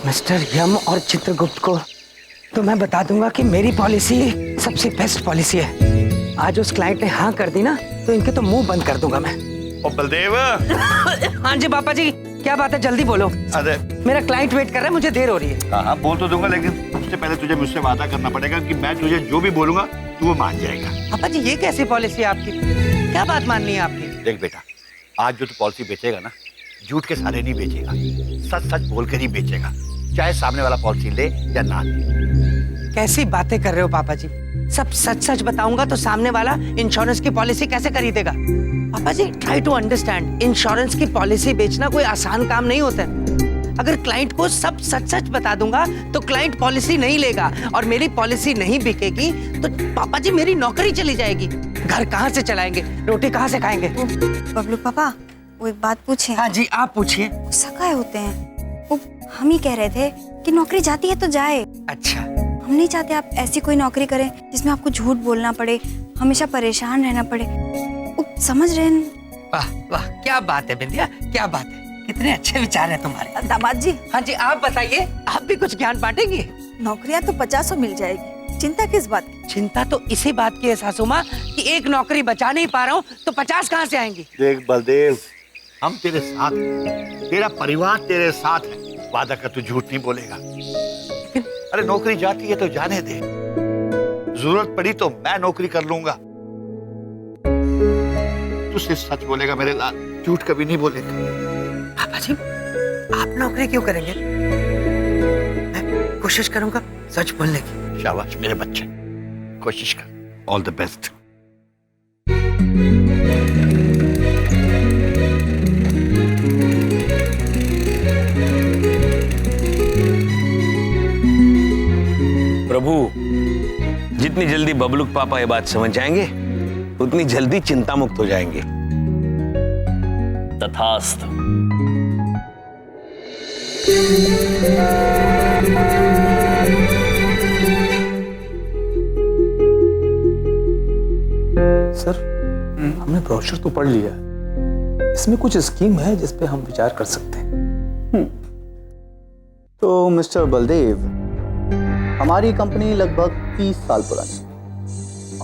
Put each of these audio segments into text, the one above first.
Mister यम और चित्रगुप्त को तो मैं बता दूंगा कि मेरी पॉलिसी सबसे बेस्ट पॉलिसी है। आज उस क्लाइंट ने हाँ कर दी ना तो इनके तो मुंह बंद कर दूंगा मैं। ओ बलदेव। हाँ जी पापा जी, क्या बात है, जल्दी बोलो। अरे मेरा क्लाइंट वेट कर रहा है, मुझे देर हो रही है। हाँ बोल तो दूंगा, लेकिन उससे पहले तुझे मुझसे वादा करना पड़ेगा कि मैं तुझे जो भी बोलूंगा तू वो मान जाएगा। पापा जी ये कैसी पॉलिसी है आपकी, क्या बात माननी है आपकी? देख बेटा, आज जो तू पॉलिसी बेचेगा ना, झूठ के सहारे नहीं बेचेगा, सच सच बोलकर ही बेचेगा, चाहे सामने वाला पॉलिसी ले या ना ले। कैसी बातें कर रहे हो पापा जी, सब सच सच बताऊंगा तो सामने वाला इंश्योरेंस की पॉलिसी कैसे खरीदेगा? पापा जी ट्राई टू अंडरस्टैंड, इंश्योरेंस की पॉलिसी बेचना कोई आसान काम नहीं होता है। अगर क्लाइंट को सब सच सच बता दूंगा तो क्लाइंट पॉलिसी नहीं लेगा और मेरी पॉलिसी नहीं बिकेगी तो पापा जी मेरी नौकरी चली जाएगी, घर कहाँ से चलाएंगे, रोटी कहाँ से खाएंगे? बबलू पापा, वो एक बात पूछे। हाँ जी आप पूछिए। सगाए होते हैं, वो हम ही कह रहे थे कि नौकरी जाती है तो जाए। अच्छा, हम नहीं चाहते आप ऐसी कोई नौकरी करें जिसमें आपको झूठ बोलना पड़े, हमेशा परेशान रहना पड़े। वो समझ रहे हैं? वाह वाह, क्या बात है बिंदिया, क्या बात है, कितने अच्छे विचार हैं तुम्हारे। दामाद जी, हाँ जी आप बताइए, आप भी कुछ ज्ञान बांटेंगे? नौकरियां तो 50 मिल जाएगी, चिंता किस बात की? चिंता तो इसी बात की है सासू माँ कि एक नौकरी बचा नहीं पा रहा हूँ तो 50 कहाँ से आएंगी? देख बलदेव, हम तेरे साथ हैं, तेरा परिवार तेरे साथ है, वादा कर तू झूठ नहीं बोलेगा। अरे नौकरी जाती है तो जाने दे, जरूरत पड़ी तो मैं नौकरी कर लूंगा। तू सिर्फ सच बोलेगा मेरे लाल, झूठ कभी नहीं बोलेगा। पापा जी आप नौकरी क्यों करेंगे? मैं कोशिश करूंगा सच बोलने की। शाबाश मेरे बच्चे, कोशिश कर। All the best. प्रभु, जितनी जल्दी बबलू पापा ये बात समझ जाएंगे उतनी जल्दी चिंता मुक्त हो जाएंगे। तथास्तु। सर, हमने ब्रोशर तो पढ़ लिया, इसमें कुछ स्कीम है जिस पे हम विचार कर सकते हैं। तो मिस्टर बलदेव, हमारी कंपनी लगभग 30 साल पुरानी है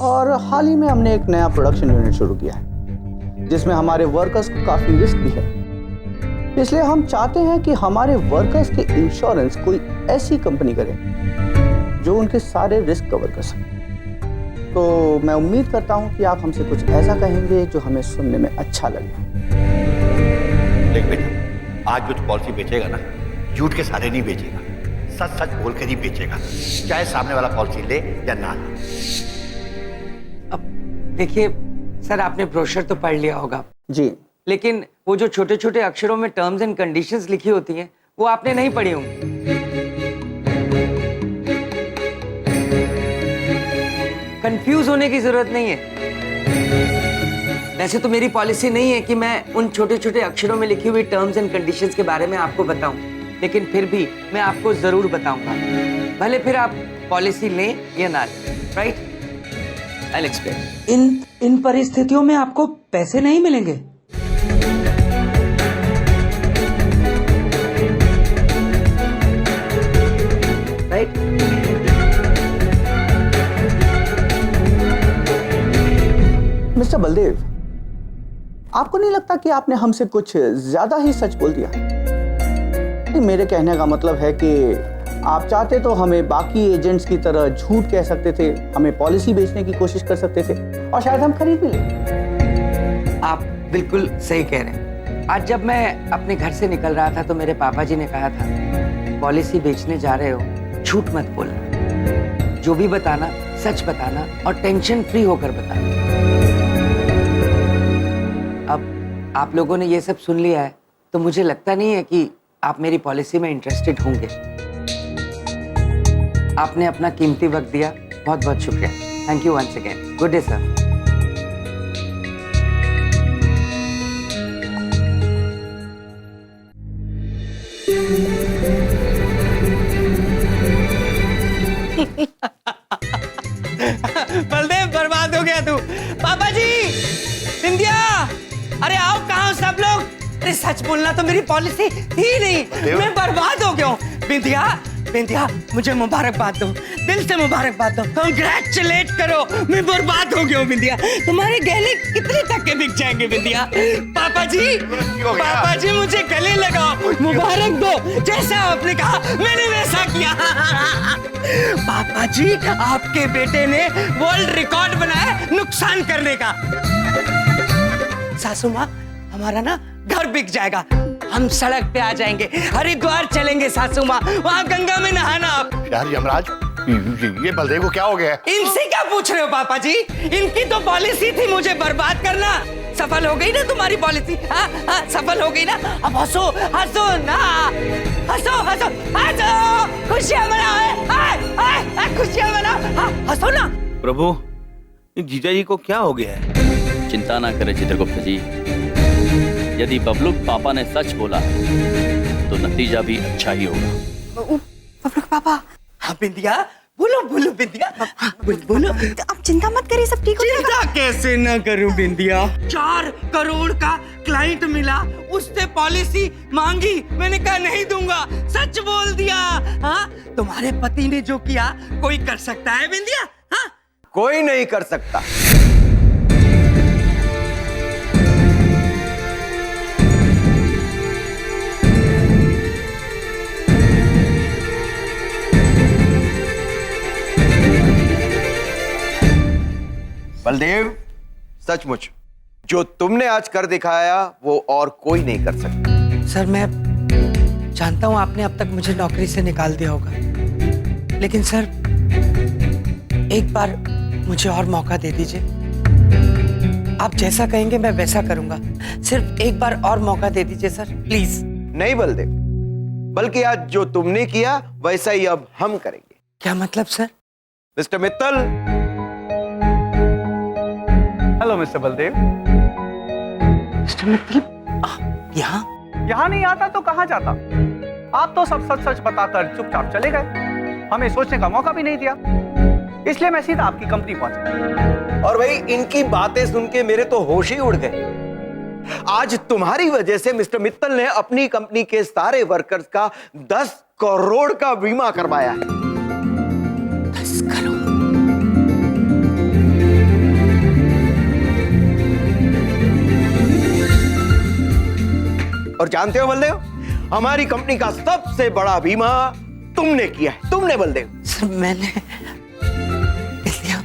और हाल ही में हमने एक नया प्रोडक्शन यूनिट शुरू किया है जिसमें हमारे वर्कर्स को काफी रिस्क भी है। इसलिए हम चाहते हैं कि हमारे वर्कर्स के इंश्योरेंस कोई ऐसी कंपनी करे जो उनके सारे रिस्क कवर कर सके। तो मैं उम्मीद करता हूं कि आप हमसे कुछ ऐसा कहेंगे जो हमें सुनने में अच्छा लगे। देख बेटा, आज जो तू पॉलिसी बेचेगा ना, झूठ के सहारे नहीं बेचेगा, सच सच बोलकर ही बेचेगा, चाहे सामने वाला पॉलिसी ले या ना ले। अब देखिए सर, आपने ब्रोशर तो पढ़ लिया होगा जी, लेकिन वो जो छोटे छोटे अक्षरों में टर्म्स एंड कंडीशंस लिखी होती हैं वो आपने नहीं पढ़ी होंगी। कंफ्यूज होने की जरूरत नहीं है। वैसे तो मेरी पॉलिसी नहीं है कि मैं उन छोटे छोटे अक्षरों में लिखी हुई टर्म्स एंड कंडीशंस के बारे में आपको बताऊं, लेकिन फिर भी मैं आपको जरूर बताऊंगा, भले फिर आप पॉलिसी लें या ना लें। Right, I will explain. इन परिस्थितियों में आपको पैसे नहीं मिलेंगे। राइट, मिस्टर बलदेव, आपको नहीं लगता कि आपने हमसे कुछ ज्यादा ही सच बोल दिया? मेरे कहने का मतलब है कि आप चाहते तो हमें बाकी एजेंट्स की तरह झूठ कह सकते थे, हमें पॉलिसी बेचने की कोशिश कर सकते थे और शायद हम खरीद भी लें। आप बिल्कुल सही कह रहे हैं। आज जब मैं अपने घर से निकल रहा था तो मेरे पापा जी ने कहा था, पॉलिसी बेचने जा रहे हो, झूठ मत बोलना, जो भी बताना सच बताना और टेंशन फ्री होकर बताना। अब आप लोगों ने ये सब सुन लिया है तो मुझे लगता नहीं है कि आप मेरी पॉलिसी में इंटरेस्टेड होंगे। आपने अपना कीमती वक्त दिया, बहुत बहुत शुक्रिया। Thank you once again. Good day sir. Baldev बर्बाद हो गया तू। पापा जी, सिंधिया, अरे आओ, कहाँ हो सब लोग? अरे सच बोलना तो मेरी पॉलिसी थी नहीं, मैं बर्बाद हो गया हूँ। बिंदिया, बिंदिया, मुझे मुबारकबाद दो, दिल से मुबारकबाद दो, कांग्रेचुलेट करो। मैं बर्बाद हो गया हूँ बिंदिया, तुम्हारे गहने कितने तक के बिक जाएंगे बिंदिया? पापा जी, पापा जी मुझे गले लगाओ, मुबारक दो, जैसा आपने कहा मैंने वैसा किया। पापा जी, आपके बेटे ने वर्ल्ड रिकॉर्ड बनाया नुकसान करने का। सासू माँ, हमारा ना घर बिक जाएगा, हम सड़क पे आ जाएंगे, हरिद्वार चलेंगे सासू माँ, वहाँ गंगा में नहाना आप। यार यमराज, ये बलदेव को क्या हो गया है? इनसे क्या पूछ रहे हो पापा जी? इनकी तो पॉलिसी थी मुझे बर्बाद करना। सफल हो गई ना तुम्हारी पॉलिसी? हाँ हाँ, सफल हो गई ना? अब हंसो, हंसो ना, हंसो हंसो हंसो, खुशियाँ मनाओ, खुशियाँ मनाओ, हंसो ना। प्रभु, जीजा जी को क्या हो गया है? चिंता ना करें चित्रगुप्त जी, यदि बबलूक पापा ने सच बोला तो नतीजा भी अच्छा ही होगा। बबलूक पापा। हाँ बिंदिया, बोलो बोलो बिंदिया, बोलो। आप चिंता मत करिए, सब ठीक हो जाएगा। चिंता कैसे ना करूं बिंदिया? 4 करोड़ का क्लाइंट मिला, उससे पॉलिसी मांगी, मैंने कहा नहीं दूंगा, सच बोल दिया। हाँ, तुम्हारे पति ने जो किया कोई कर सकता है बिंदिया? हाँ, कोई नहीं कर सकता। बलदेव, सचमुच जो तुमने आज कर दिखाया वो और कोई नहीं कर सकता। सर मैं जानता हूं आपने अब तक मुझे नौकरी से निकाल दिया होगा, लेकिन सर एक बार मुझे और मौका दे दीजिए। आप जैसा कहेंगे मैं वैसा करूंगा, सिर्फ एक बार और मौका दे दीजिए सर, प्लीज। नहीं बलदेव, बल्कि आज जो तुमने किया वैसा ही अब हम करेंगे। क्या मतलब sir? Mister Mittal. Hello mister Baldev. Mister Mittal, यहाँ नहीं आता तो कहाँ जाता? आप तो सब सच सच बताकर चुपचाप चले गए, हमें सोचने का मौका भी नहीं दिया, इसलिए मैं सीधा आपकी कंपनी पहुंचा। और भाई इनकी बातें सुन के मेरे तो होश ही उड़ गए। आज तुम्हारी वजह से मिस्टर मित्तल ने अपनी कंपनी के सारे वर्कर्स का 10 करोड़ का बीमा करवाया है। 10 करोड़? और जानते हो बलदेव, हमारी कंपनी का सबसे बड़ा बीमा तुमने किया है। तुमने बलदेव। सर मैंने दिया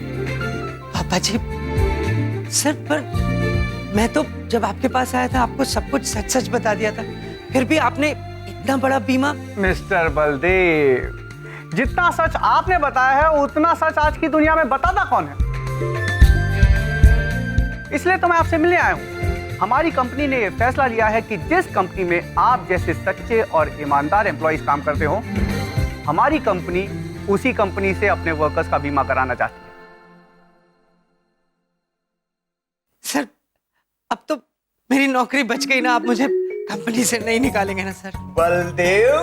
पापा जी, सर पर मैं तो जब आपके पास आया था आपको सब कुछ सच सच बता दिया था, फिर भी आपने इतना बड़ा बीमा। मिस्टर बलदेव, जितना सच आपने बताया है उतना सच आज की दुनिया में बताता कौन है? इसलिए तो मैं आपसे मिलने आया हूं। हमारी कंपनी ने यह फैसला लिया है कि जिस कंपनी में आप जैसे सच्चे और ईमानदार एम्प्लॉइज काम करते हो, हमारी कंपनी उसी कंपनी से अपने वर्कर्स का बीमा कराना चाहती है। सर अब तो मेरी नौकरी बच गई ना, आप मुझे कंपनी से नहीं निकालेंगे ना सर? बलदेव,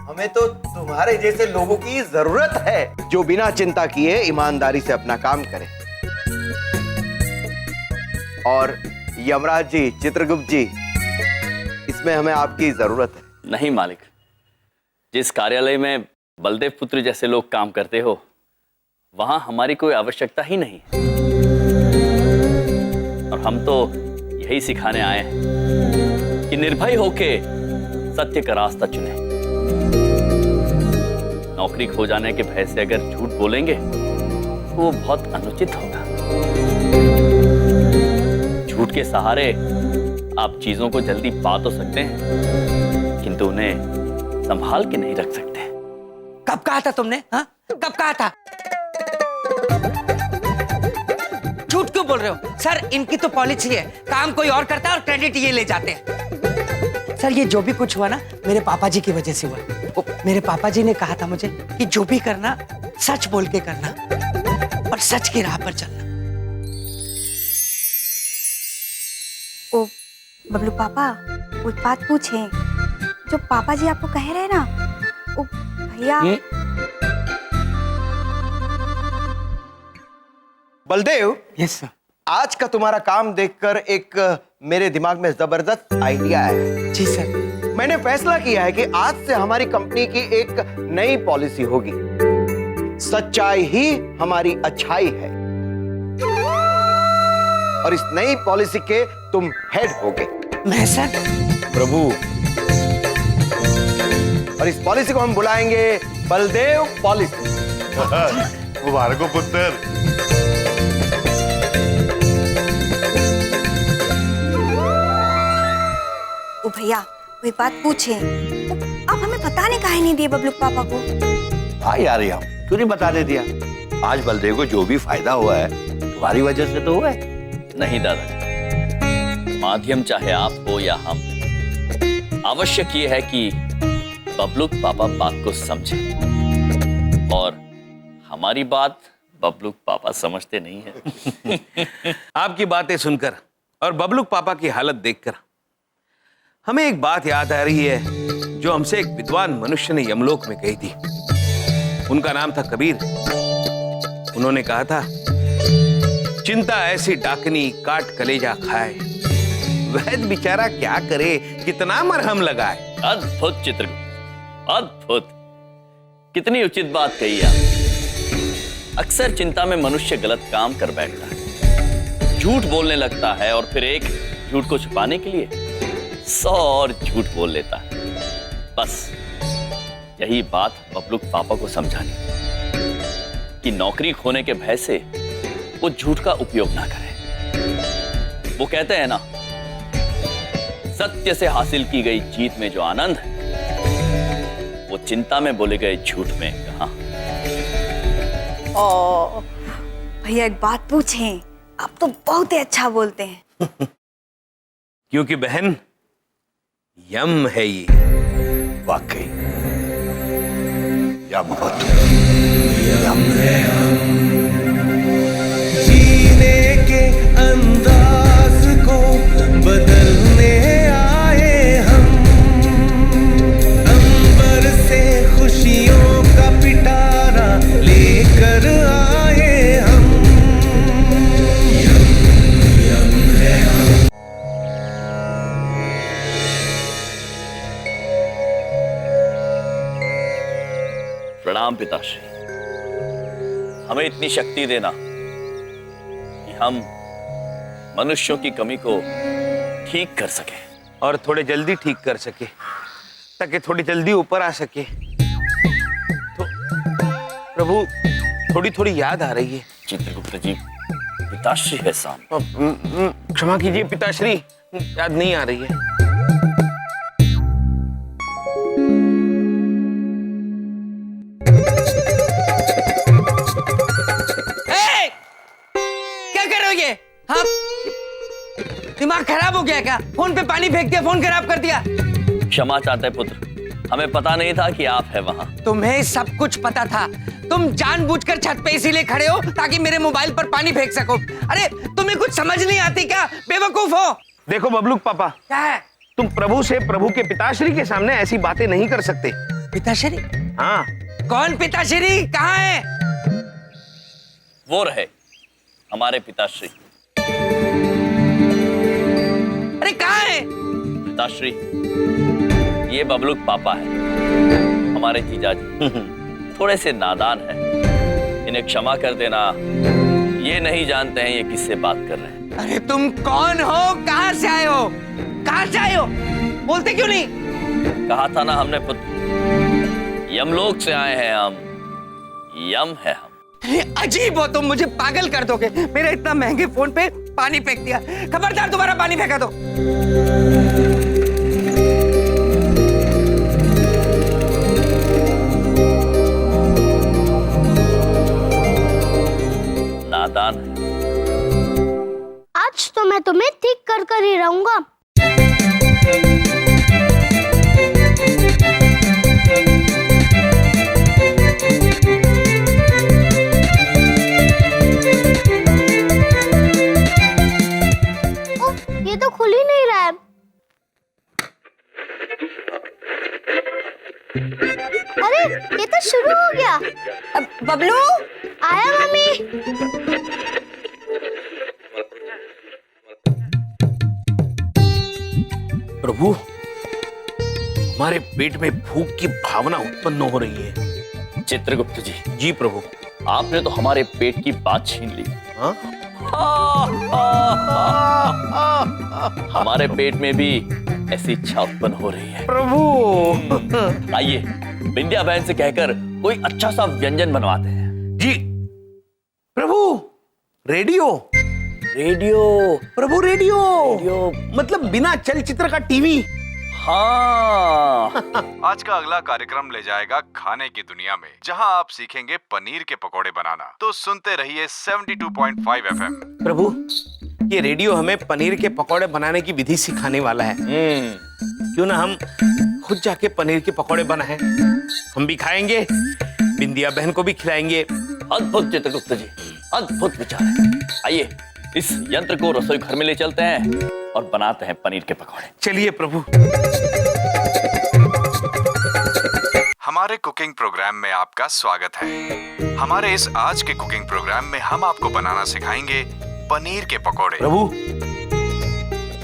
हमें तो तुम्हारे जैसे लोगों की जरूरत है जो बिना चिंता किए ईमानदारी से अपना काम करें। और यमराज जी, चित्रगुप्त जी, इसमें हमें आपकी जरूरत है। नहीं मालिक, जिस कार्यालय में बलदेव पुत्र जैसे लोग काम करते हो वहां हमारी कोई आवश्यकता ही नहीं। और हम तो यही सिखाने आए हैं कि निर्भय होके सत्य का रास्ता चुने। नौकरी खो जाने के भय से अगर झूठ बोलेंगे तो वो बहुत अनुचित होगा। झूठ के सहारे आप चीजों को जल्दी पा तो सकते हैं, किंतु उन्हें संभाल के नहीं रख सकते। कब कहा था तुमने? हाँ, कब कहा था? झूठ क्यों बोल रहे हो सर? इनकी तो पॉलिसी है, काम कोई और करता है और क्रेडिट ये ले जाते हैं। सर ये जो भी कुछ हुआ ना मेरे पापा जी की वजह से हुआ। मेरे पापा जी ने कहा था मुझे कि जो भी करना सच बोल के करना और सच की राह पर चलना। ओ बबलू पापा, वो बात पूछे जो पापा जी आपको कह रहे हैं ना, ओ भैया। Baldev, yes sir. आज का तुम्हारा काम देखकर एक मेरे दिमाग में जबरदस्त आइडिया है। जी सर। मैंने फैसला किया है कि आज से हमारी कंपनी की एक नई पॉलिसी होगी। सच्चाई ही हमारी अच्छाई है। और इस नई पॉलिसी के तुम हेड होगे। मैं सर? प्रभु, और इस पॉलिसी को हम बुलाएंगे बलदेव पॉलिसी। मुबारक हो पुत्र। ओ भैया, कोई बात पूछे? आप हमें बताने काहे नहीं दिए बबलू पापा को? हाँ यार, यार क्यों नहीं बताने दिया? आज बलदेव को जो भी फायदा हुआ है तुम्हारी वजह से तो हुआ है। नहीं दादा, माध्यम चाहे आप हो या हम, आवश्यक ये है कि बबलूक पापा बात को समझे, और हमारी बात बबलूक पापा समझते नहीं है। आपकी बातें सुनकर और बबलूक पापा की हालत देखकर हमें एक बात याद आ रही है जो हमसे एक विद्वान मनुष्य ने यमलोक में कही थी। उनका नाम था कबीर। उन्होंने कहा था, चिंता ऐसी डाकनी काट कलेजा खाए, वैद्य बेचारा क्या करे, कितना मरहम लगाए। अद्भुत चित्रगुप्त, अद्भुत। कितनी उचित बात कही आप। अक्सर चिंता में मनुष्य गलत काम कर बैठता है, झूठ बोलने लगता है, और फिर एक झूठ को छुपाने के लिए 100 और झूठ बोल लेता है। बस यही बात बबलूक पापा को समझानी कि नौकरी खोने के भय से वो झूठ का उपयोग ना करें। वो कहते हैं ना, सत्य से हासिल की गई जीत में जो आनंद है, वो चिंता में बोले गए झूठ में कहां। ओ भैया, एक बात पूछें? आप तो बहुत ही अच्छा बोलते हैं। क्योंकि बहन, यम है ये। वाकई यम जीने के अंदाज को बदलने आए हम, अंबर से खुशियों का पिटारा लेकर आए हम। यम है हम। प्रणाम पिताश्री। हमें इतनी शक्ति देना कि हम मनुष्यों की कमी को ठीक कर सके, और थोड़े जल्दी ठीक कर सके, ताकि थोड़ी जल्दी ऊपर आ सके। तो प्रभु, थोड़ी थोड़ी याद आ रही है। चित्रगुप्त जी, पिताश्री है सामने। क्षमा कीजिए पिताश्री, याद नहीं आ रही है। क्या कर रहे हो ये? हाँ, दिमाग खराब हो गया क्या? फोन पे पानी फेंक दिया, फोन खराब कर दिया। क्षमा चाहते पुत्र, हमें पता नहीं था कि आप है वहां। तुम्हें सब कुछ पता था। तुम जानबूझकर छत पे इसीलिए खड़े हो ताकि मेरे मोबाइल पर पानी फेंक सको। अरे तुम्हें कुछ समझ नहीं आती क्या? बेवकूफ हो। देखो बबलूक पापा, क्या है? तुम प्रभु से प्रभु के पिताश्री के सामने ऐसी बातें नहीं कर सकते। पिताश्री? हाँ। कौन पिताश्री? कहाँ है? वो रहे हमारे पिताश्री। अरे कहाँ है? पिताश्री, ये बबलूक पापा है, हमारे जीजाजी। थोड़े से नादान है, इन्हें क्षमा कर देना। ये नहीं जानते हैं ये किससे बात कर रहे हैं। अरे तुम कौन हो? कहाँ से आए हो? कहाँ से आए हो? बोलते क्यों नहीं? कहा था ना हमने पुत्र, यमलोक से आए हैं हम। यम है हम। अरे अजीब हो तुम, मुझे पागल कर दोगे। मेरे इतना महंगे फोन पे पानी फेंक दिया। खबरदार दोबारा पानी फेंका दो। नादान है। आज तो मैं तुम्हें ठीक कर कर ही रहूंगा। ये तो खुल ही नहीं रहा है। अरे ये तो शुरू हो गया। बबलू, आया मम्मी। प्रभु, हमारे पेट में भूख की भावना उत्पन्न हो रही है। चित्रगुप्त जी, जी प्रभु। आपने तो हमारे पेट की बात छीन ली। हाँ? हमारे पेट में भी ऐसी इच्छा उत्पन्न हो रही है। प्रभु आइए विंध्या बहन से कहकर कोई अच्छा सा व्यंजन बनवाते हैं। जी। प्रभु रेडियो। रेडियो? प्रभु रेडियो, रेडियो मतलब बिना चलचित्र का टीवी। हाँ। आज का अगला कार्यक्रम ले जाएगा खाने की दुनिया में, जहां आप सीखेंगे पनीर के पकोड़े बनाना। तो सुनते रहिए 72.5 FM। प्रभु ये रेडियो हमें पनीर के पकोड़े बनाने की विधि सिखाने वाला है। क्यों ना हम खुद जाके पनीर के पकोड़े बनाएं, हम भी खाएंगे, बिंदिया बहन को भी खिलाएंगे। अद्भुत चित्रगुप्त जी, अद्भुत विचार है। आइए इस यंत्र को रसोई घर में ले चलते हैं और बनाते हैं पनीर के पकौड़े। चलिए प्रभु। हमारे कुकिंग प्रोग्राम में आपका स्वागत है। हमारे इस आज के कुकिंग प्रोग्राम में हम आपको बनाना सिखाएंगे पनीर के पकोड़े। प्रभु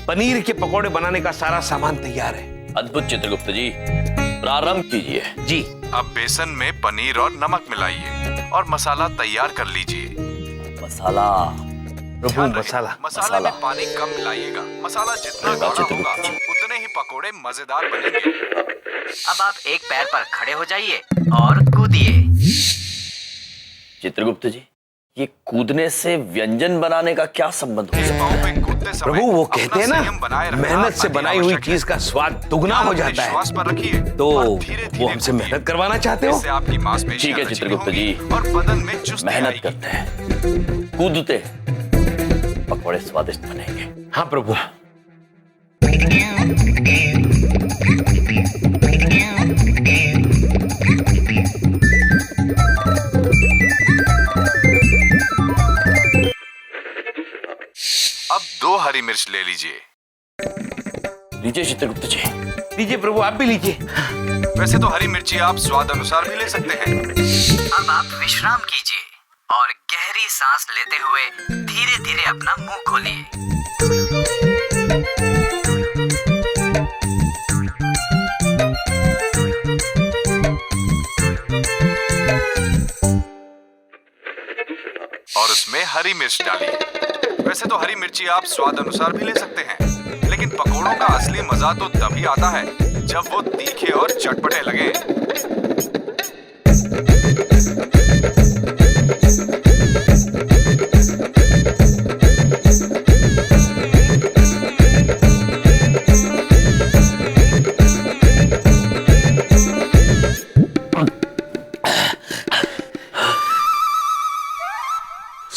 पनीर के पकोड़े बनाने का सारा सामान तैयार है। अद्भुत चित्रगुप्त जी, प्रारंभ कीजिए। जी। अब बेसन में पनीर और नमक मिलाइए और मसाला तैयार कर लीजिए। मसाला? प्रभु मसाला। मसाले में पानी कम मिलाइएगा। मसाला जितना गाढ़ा होगा उतने ही पकोड़े मजेदार बनेंगे। अब आप एक पैर पर खड़े हो जाइए और कूदिए। चित्रगुप्त जी, ये कूदने से व्यंजन बनाने का क्या संबंध हो सकता है? प्रभु वो कहते हैं ना, मेहनत से बनाई हुई चीज का स्वाद दुगना हो जाता है। तो वो हमसे मेहनत करवाना चाहते हो? ठीक है चित्रगुप्त जी, मेहनत करते हैं, कूदते हैं, पकौड़े स्वादिष्ट बनेंगे। हाँ प्रभु। अब 2 हरी मिर्च ले लीजिए। लीजिए चित्रगुप्त जी। लीजिए प्रभु, आप भी लीजिए। वैसे तो हरी मिर्ची आप स्वाद अनुसार भी ले सकते हैं। अब आप विश्राम कीजिए और गहरी सांस लेते हुए धीरे धीरे अपना मुंह खोलिए। और उसमें हरी मिर्च डालिए। वैसे तो हरी मिर्ची आप स्वाद अनुसार भी ले सकते हैं, लेकिन पकोड़ों का असली मजा तो तभी आता है जब वो तीखे और चटपटे लगे।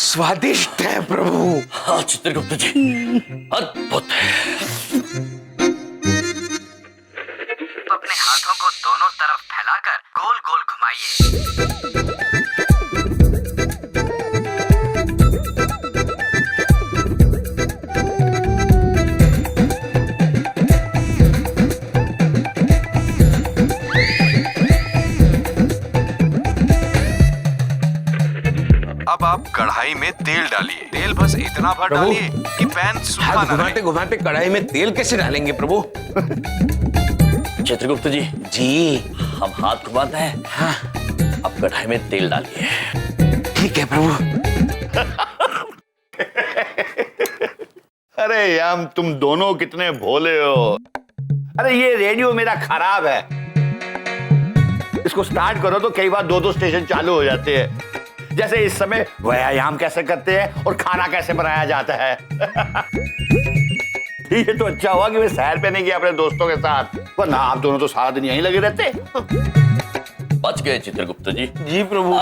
स्वादिष्ट है प्रभु। हाँ चित्रगुप्त जी, अद्भुत है। अपने हाथों को दोनों तरफ फैलाकर गोल गोल घुमाइए। अब आप कढ़ाई में तेल डालिए। तेल बस इतना भर डालिए कि पैन सूखा ना रहे। घुमाते घुमाते कढ़ाई में तेल कैसे डालेंगे प्रभु? चित्रगुप्त जी। जी। हम हाथ घुमाते हैं। हाँ। अब कढ़ाई में तेल डालिए। ठीक है प्रभु। अरे यार तुम दोनों कितने भोले हो। अरे ये रेडियो मेरा खराब है, इसको स्टार्ट करो तो कई बार 2-2 स्टेशन चालू हो जाते हैं। जैसे इस समय व्यायाम कैसे करते हैं और खाना कैसे बनाया जाता है। ये तो अच्छा हुआ कि मैं सैर पे नहीं गया अपने दोस्तों के साथ, वरना आप दोनों तो सारा दिन यहीं लगे रहते। बच गए चित्रगुप्त जी। जी प्रभु।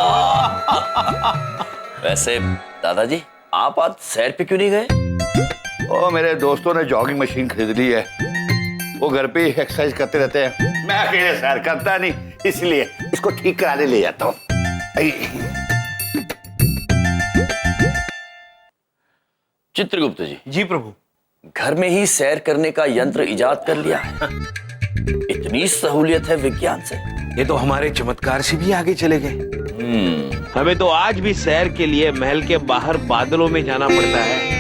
वैसे दादाजी, आप आज सैर पे क्यों नहीं गए? ओ मेरे दोस्तों ने जॉगिंग मशीन खरीद ली है, वो घर पे एक्सरसाइज करते रहते हैं। मैं अकेले सैर करता नहीं, इसलिए इसको ठीक कराने ले जाता हूँ। चित्रगुप्त जी। जी प्रभु। घर में ही सैर करने का यंत्र इजाद कर लिया है। इतनी सहूलियत है विज्ञान से। ये तो हमारे चमत्कार से भी आगे चले गए। हमें तो आज भी सैर के लिए महल के बाहर बादलों में जाना पड़ता है।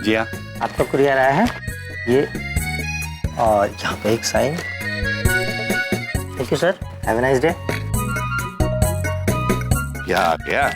जी हाँ। आपका कुरियर आया है, ये, और यहाँ पे एक sign. Thank you sir, have a nice day. क्या आ गया?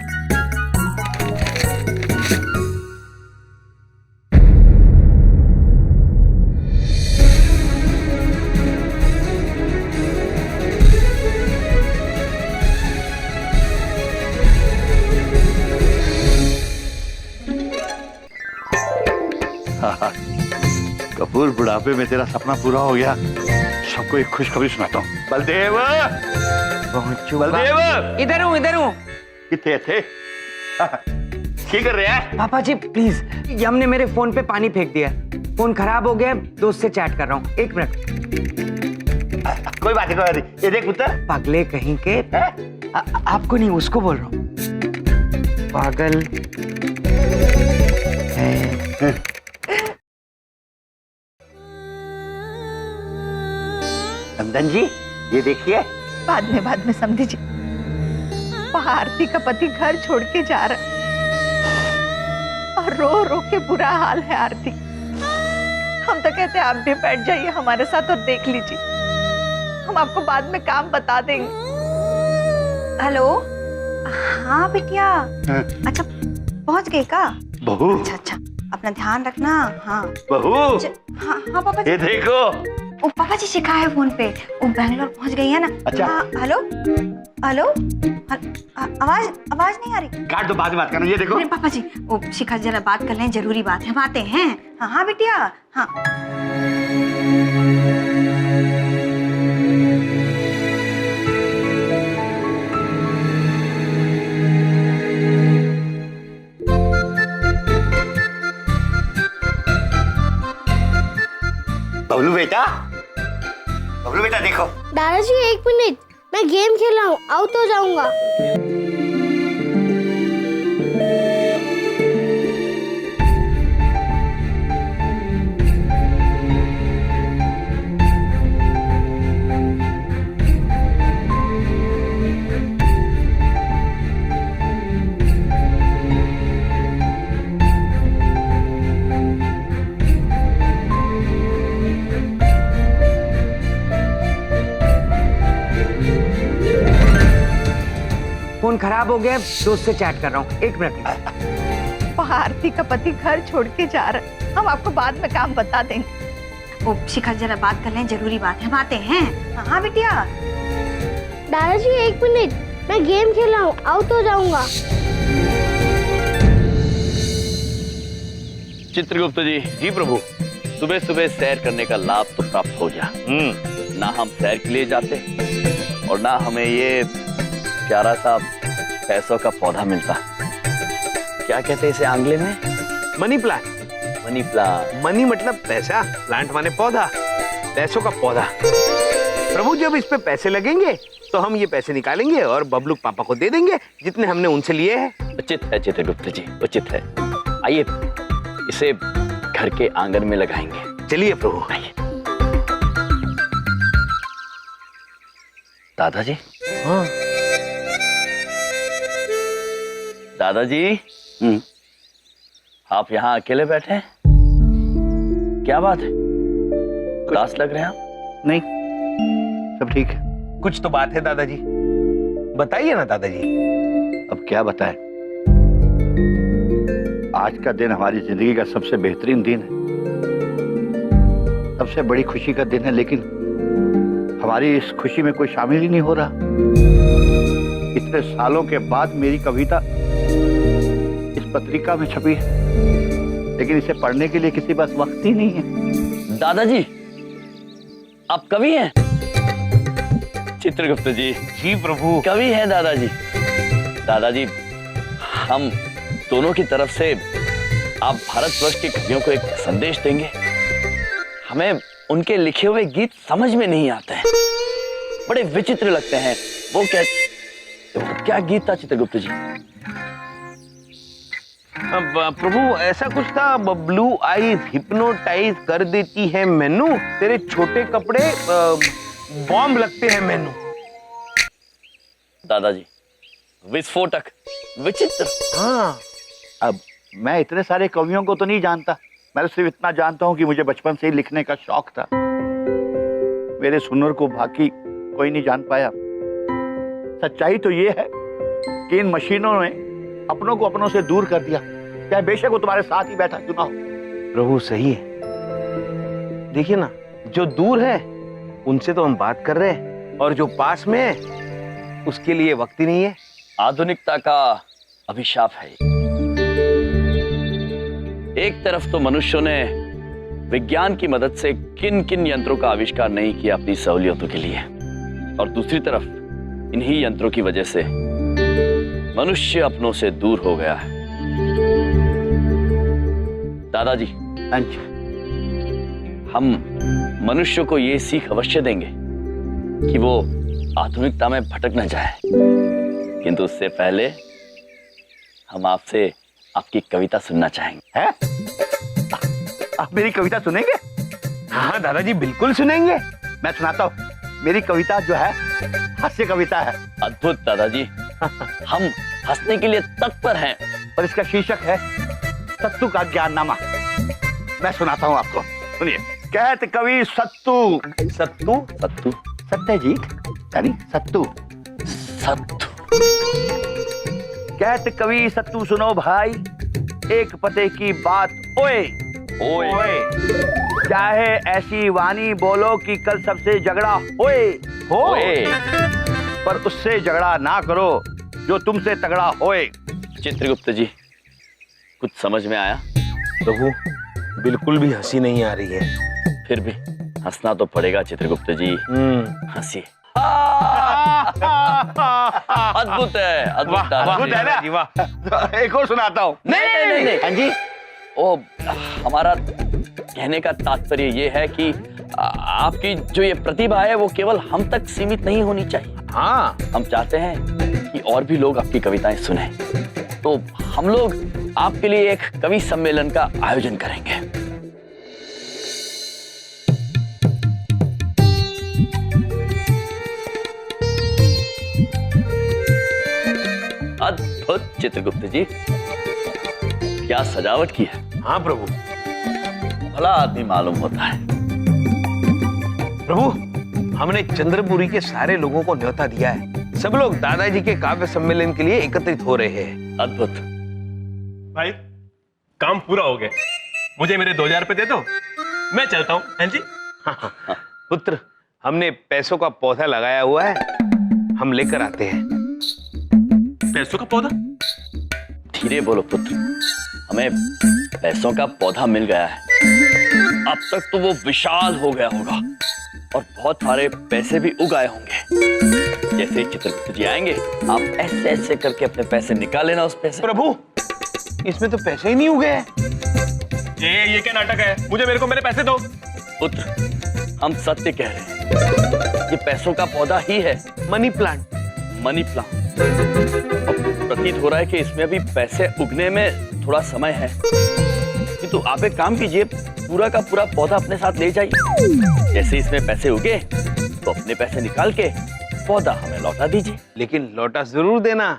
कपूर, बुढ़ापे में तेरा सपना पूरा हो गया। सबको एक खुशखबरी सुनाता हूँ। बलदेव, बलदेव, इधर हूँ, इधर हूँ। कितने थे? क्या कर रहे हैं? पापा जी प्लीज, यम ने मेरे फोन पे पानी फेंक दिया। फोन खराब हो गया, दोस्त से चैट कर रहा हूँ। एक मिनट। कोई बात नहीं। ये देख पुत्र, पागले कहीं के। आपको नहीं, उसको बोल रहा हूँ। पागल है। नंदन जी, ये देखिए। बाद में समझी जी। वहाँ आरती का पति घर छोड़ के जा रहा और रो रो के बुरा हाल है आरती। हम तो कहते हैं आप भी बैठ जाइए हमारे साथ और देख लीजिए, हम आपको बाद में काम बता देंगे। हेलो, हाँ बिटिया। अच्छा, पहुंच गए का? बहू। अच्छा, अपना ध्यान रखना। हाँ बहू। हाँ पापा जी। ये देखो। ओ पापा जी शिखा है फोन पे, वो बैंगलोर पहुंच गई है ना। अच्छा। हेलो हेलो, आवाज नहीं आ रही। काट दो, बाद में बात करना। ये देखो। अरे पापा जी, वो शिखा जरा बात कर लें, जरूरी बात है। हम आते हैं। हाँ बिटिया, हाँ। बबलू बेटा देखो। दादाजी एक मिनट, मैं गेम खेल रहा हूँ, आउट हो जाऊंगा। फोन खराब हो गया, दोस्त से चैट कर रहा हूँ। एक मिनट। वहाँ आरती का पति घर छोड़ के जा रहा है, हम आपको बाद में काम बता देंगे। ओ शिखा जरा बात कर लें, जरूरी बात है। हम आते हैं। हाँ बिटिया। दादाजी एक मिनट, मैं गेम खेल रहा हूँ, आउट हो जाऊंगा। चित्रगुप्त जी। जी प्रभु। सुबह सुबह सैर करने का लाभ तो प्राप्त हो गया। ना हम सैर के लिए जाते और ना हमें ये प्यारा सा पैसों का पौधा मिलता। क्या कहते हैं इसे आंग्ले में? Money plant. Money plant. Money मतलब पैसा, प्लांट माने पौधा, पैसों का पौधा। प्रभु जब इस पे पैसे लगेंगे तो हम ये पैसे निकालेंगे और बबलू पापा को दे देंगे जितने हमने उनसे लिए हैं। उचित है चित्रगुप्त जी, उचित है। आइए इसे घर के आंगन में लगाएंगे। चलिए प्रभु। आइए। दादाजी। हाँ। दादाजी। आप यहाँ अकेले बैठे हैं, क्या बात है? उदास लग रहे हैं आप? नहीं, सब ठीक है। कुछ तो बात है दादाजी, बताइए ना दादाजी। अब क्या बताएं? आज का दिन हमारी जिंदगी का सबसे बेहतरीन दिन है, सबसे बड़ी खुशी का दिन है, लेकिन हमारी इस खुशी में कोई शामिल ही नहीं हो रहा। इतने सालों के बाद मेरी कविता इस पत्रिका में छपी है, लेकिन इसे पढ़ने के लिए किसी पास वक्त ही नहीं है। दादाजी आप कवि हैं? चित्रगुप्त जी। जी प्रभु। कवि हैं दादाजी। दादाजी हम दोनों की तरफ से आप भारतवर्ष के कवियों को एक संदेश देंगे। हमें उनके लिखे हुए गीत समझ में नहीं आते हैं, बड़े विचित्र लगते हैं। वो क्या गीत था चित्रगुप्त जी? प्रभु ऐसा कुछ था, ब्लू आईज हिप्नोटाइज कर देती है मैनू, तेरे छोटे कपड़े बॉम्ब लगते हैं मैनू। दादाजी विस्फोटक, विचित्र। हाँ, अब मैं इतने सारे कवियों को तो नहीं जानता, मैं सिर्फ इतना जानता हूँ कि मुझे बचपन से ही लिखने का शौक था। मेरे सुनर को बाकी कोई नहीं जान पाया। सच्चाई तो ये है कि इन मशीनों ने अपनों को अपनों से दूर कर दिया, चाहे बेशक वो तुम्हारे साथ ही बैठा क्यों ना हो। प्रभु सही है। देखिए ना, जो दूर है उनसे तो हम बात कर रहे हैं, और जो पास में है उसके लिए वक्त ही नहीं है। आधुनिकता का अभिशाप है। एक तरफ तो मनुष्यों ने विज्ञान की मदद से किन किन यंत्रों का आविष्कार नहीं किया अपनी सहूलियतों के लिए, और दूसरी तरफ इन्हीं यंत्रों की वजह से मनुष्य अपनों से दूर हो गया है। दादाजी, हम मनुष्य को ये सीख अवश्य देंगे कि वो आधुनिकता में भटक न जाए, किंतु उससे पहले हम आपसे आपकी कविता सुनना चाहेंगे। हैं? आप मेरी कविता सुनेंगे? हाँ दादाजी, बिल्कुल सुनेंगे। मैं सुनाता हूँ। मेरी कविता जो है हास्य कविता है। अद्भुत दादाजी, हम हंसने के लिए तत्पर हैं। और इसका शीर्षक है सत्तू का ज्ञाननामा। मैं सुनाता हूँ आपको, सुनिए। कहत कवि सत्तू, सत्तू सत्तू सत्यजीत यानी सत्तू, सत्तू। कहत कवि सत्तू सुनो भाई, एक पते की बात ओए ओए। चाहे ऐसी वाणी बोलो कि कल सबसे झगड़ा होए ओए। पर उससे झगड़ा ना करो जो तुमसे तगड़ा होए। चित्रगुप्त जी, कुछ समझ में आया? प्रभु बिल्कुल भी हंसी नहीं आ रही है। फिर भी हंसना तो पड़ेगा चित्रगुप्त जी। हंसिए। अद्भुत है, अद्भुत अद्भुत है ना? वाह। एक और सुनाता हूँ। नहीं। हाँ जी। ओ, हमारा कहने का तात्पर्य ये है कि आपकी जो ये प्रतिभा है वो केवल हम तक सीमित नहीं होनी चाहिए। हाँ, हम चाहते हैं कि और भी लोग आपकी कविताएं सुने, तो हम लोग आपके लिए एक कवि सम्मेलन का आयोजन करेंगे। अद्भुत चित्रगुप्त जी, क्या सजावट की है। हाँ प्रभु। भला आदमी मालूम होता है। प्रभु, हमने चंद्रपुरी के सारे लोगों को न्योता दिया है। सब लोग दादाजी के काव्य सम्मेलन के लिए एकत्रित हो रहे हैं। अद्भुत। भाई, काम पूरा हो गया। मुझे मेरे 2000 रुपए दे दो, मैं चलता हूँ। हैं जी? हाँ। पुत्र, हमने पैसों का पौधा लगाया हुआ है, हम लेकर आते हैं। पैसों का पौधा? धीरे बोलो पुत्र, हमें पैसों का पौधा मिल गया है। अब तक तो वो विशाल हो गया होगा और बहुत सारे पैसे भी उग आए होंगे। जैसे ही चित्रगुप्त जी आएंगे, आप ऐसे ऐसे करके अपने पैसे निकाल लेना उस पैसे। प्रभु, इसमें तो पैसे ही नहीं उगे हैं। ये क्या नाटक है? मेरे को मेरे पैसे दो। पुत्र, हम सत्य कह रहे हैं, ये पैसों का पौधा ही है। Money plant. Money plant. अब प्रतीत हो रहा है कि इसमें अभी पैसे उगने में थोड़ा समय है, किंतु आप एक काम कीजिए, पूरा का पूरा पौधा अपने साथ ले जाइए। जैसे इसमें पैसे उगे तो अपने पैसे निकाल के पौधा हमें लौटा दीजिए। लेकिन लौटा जरूर देना,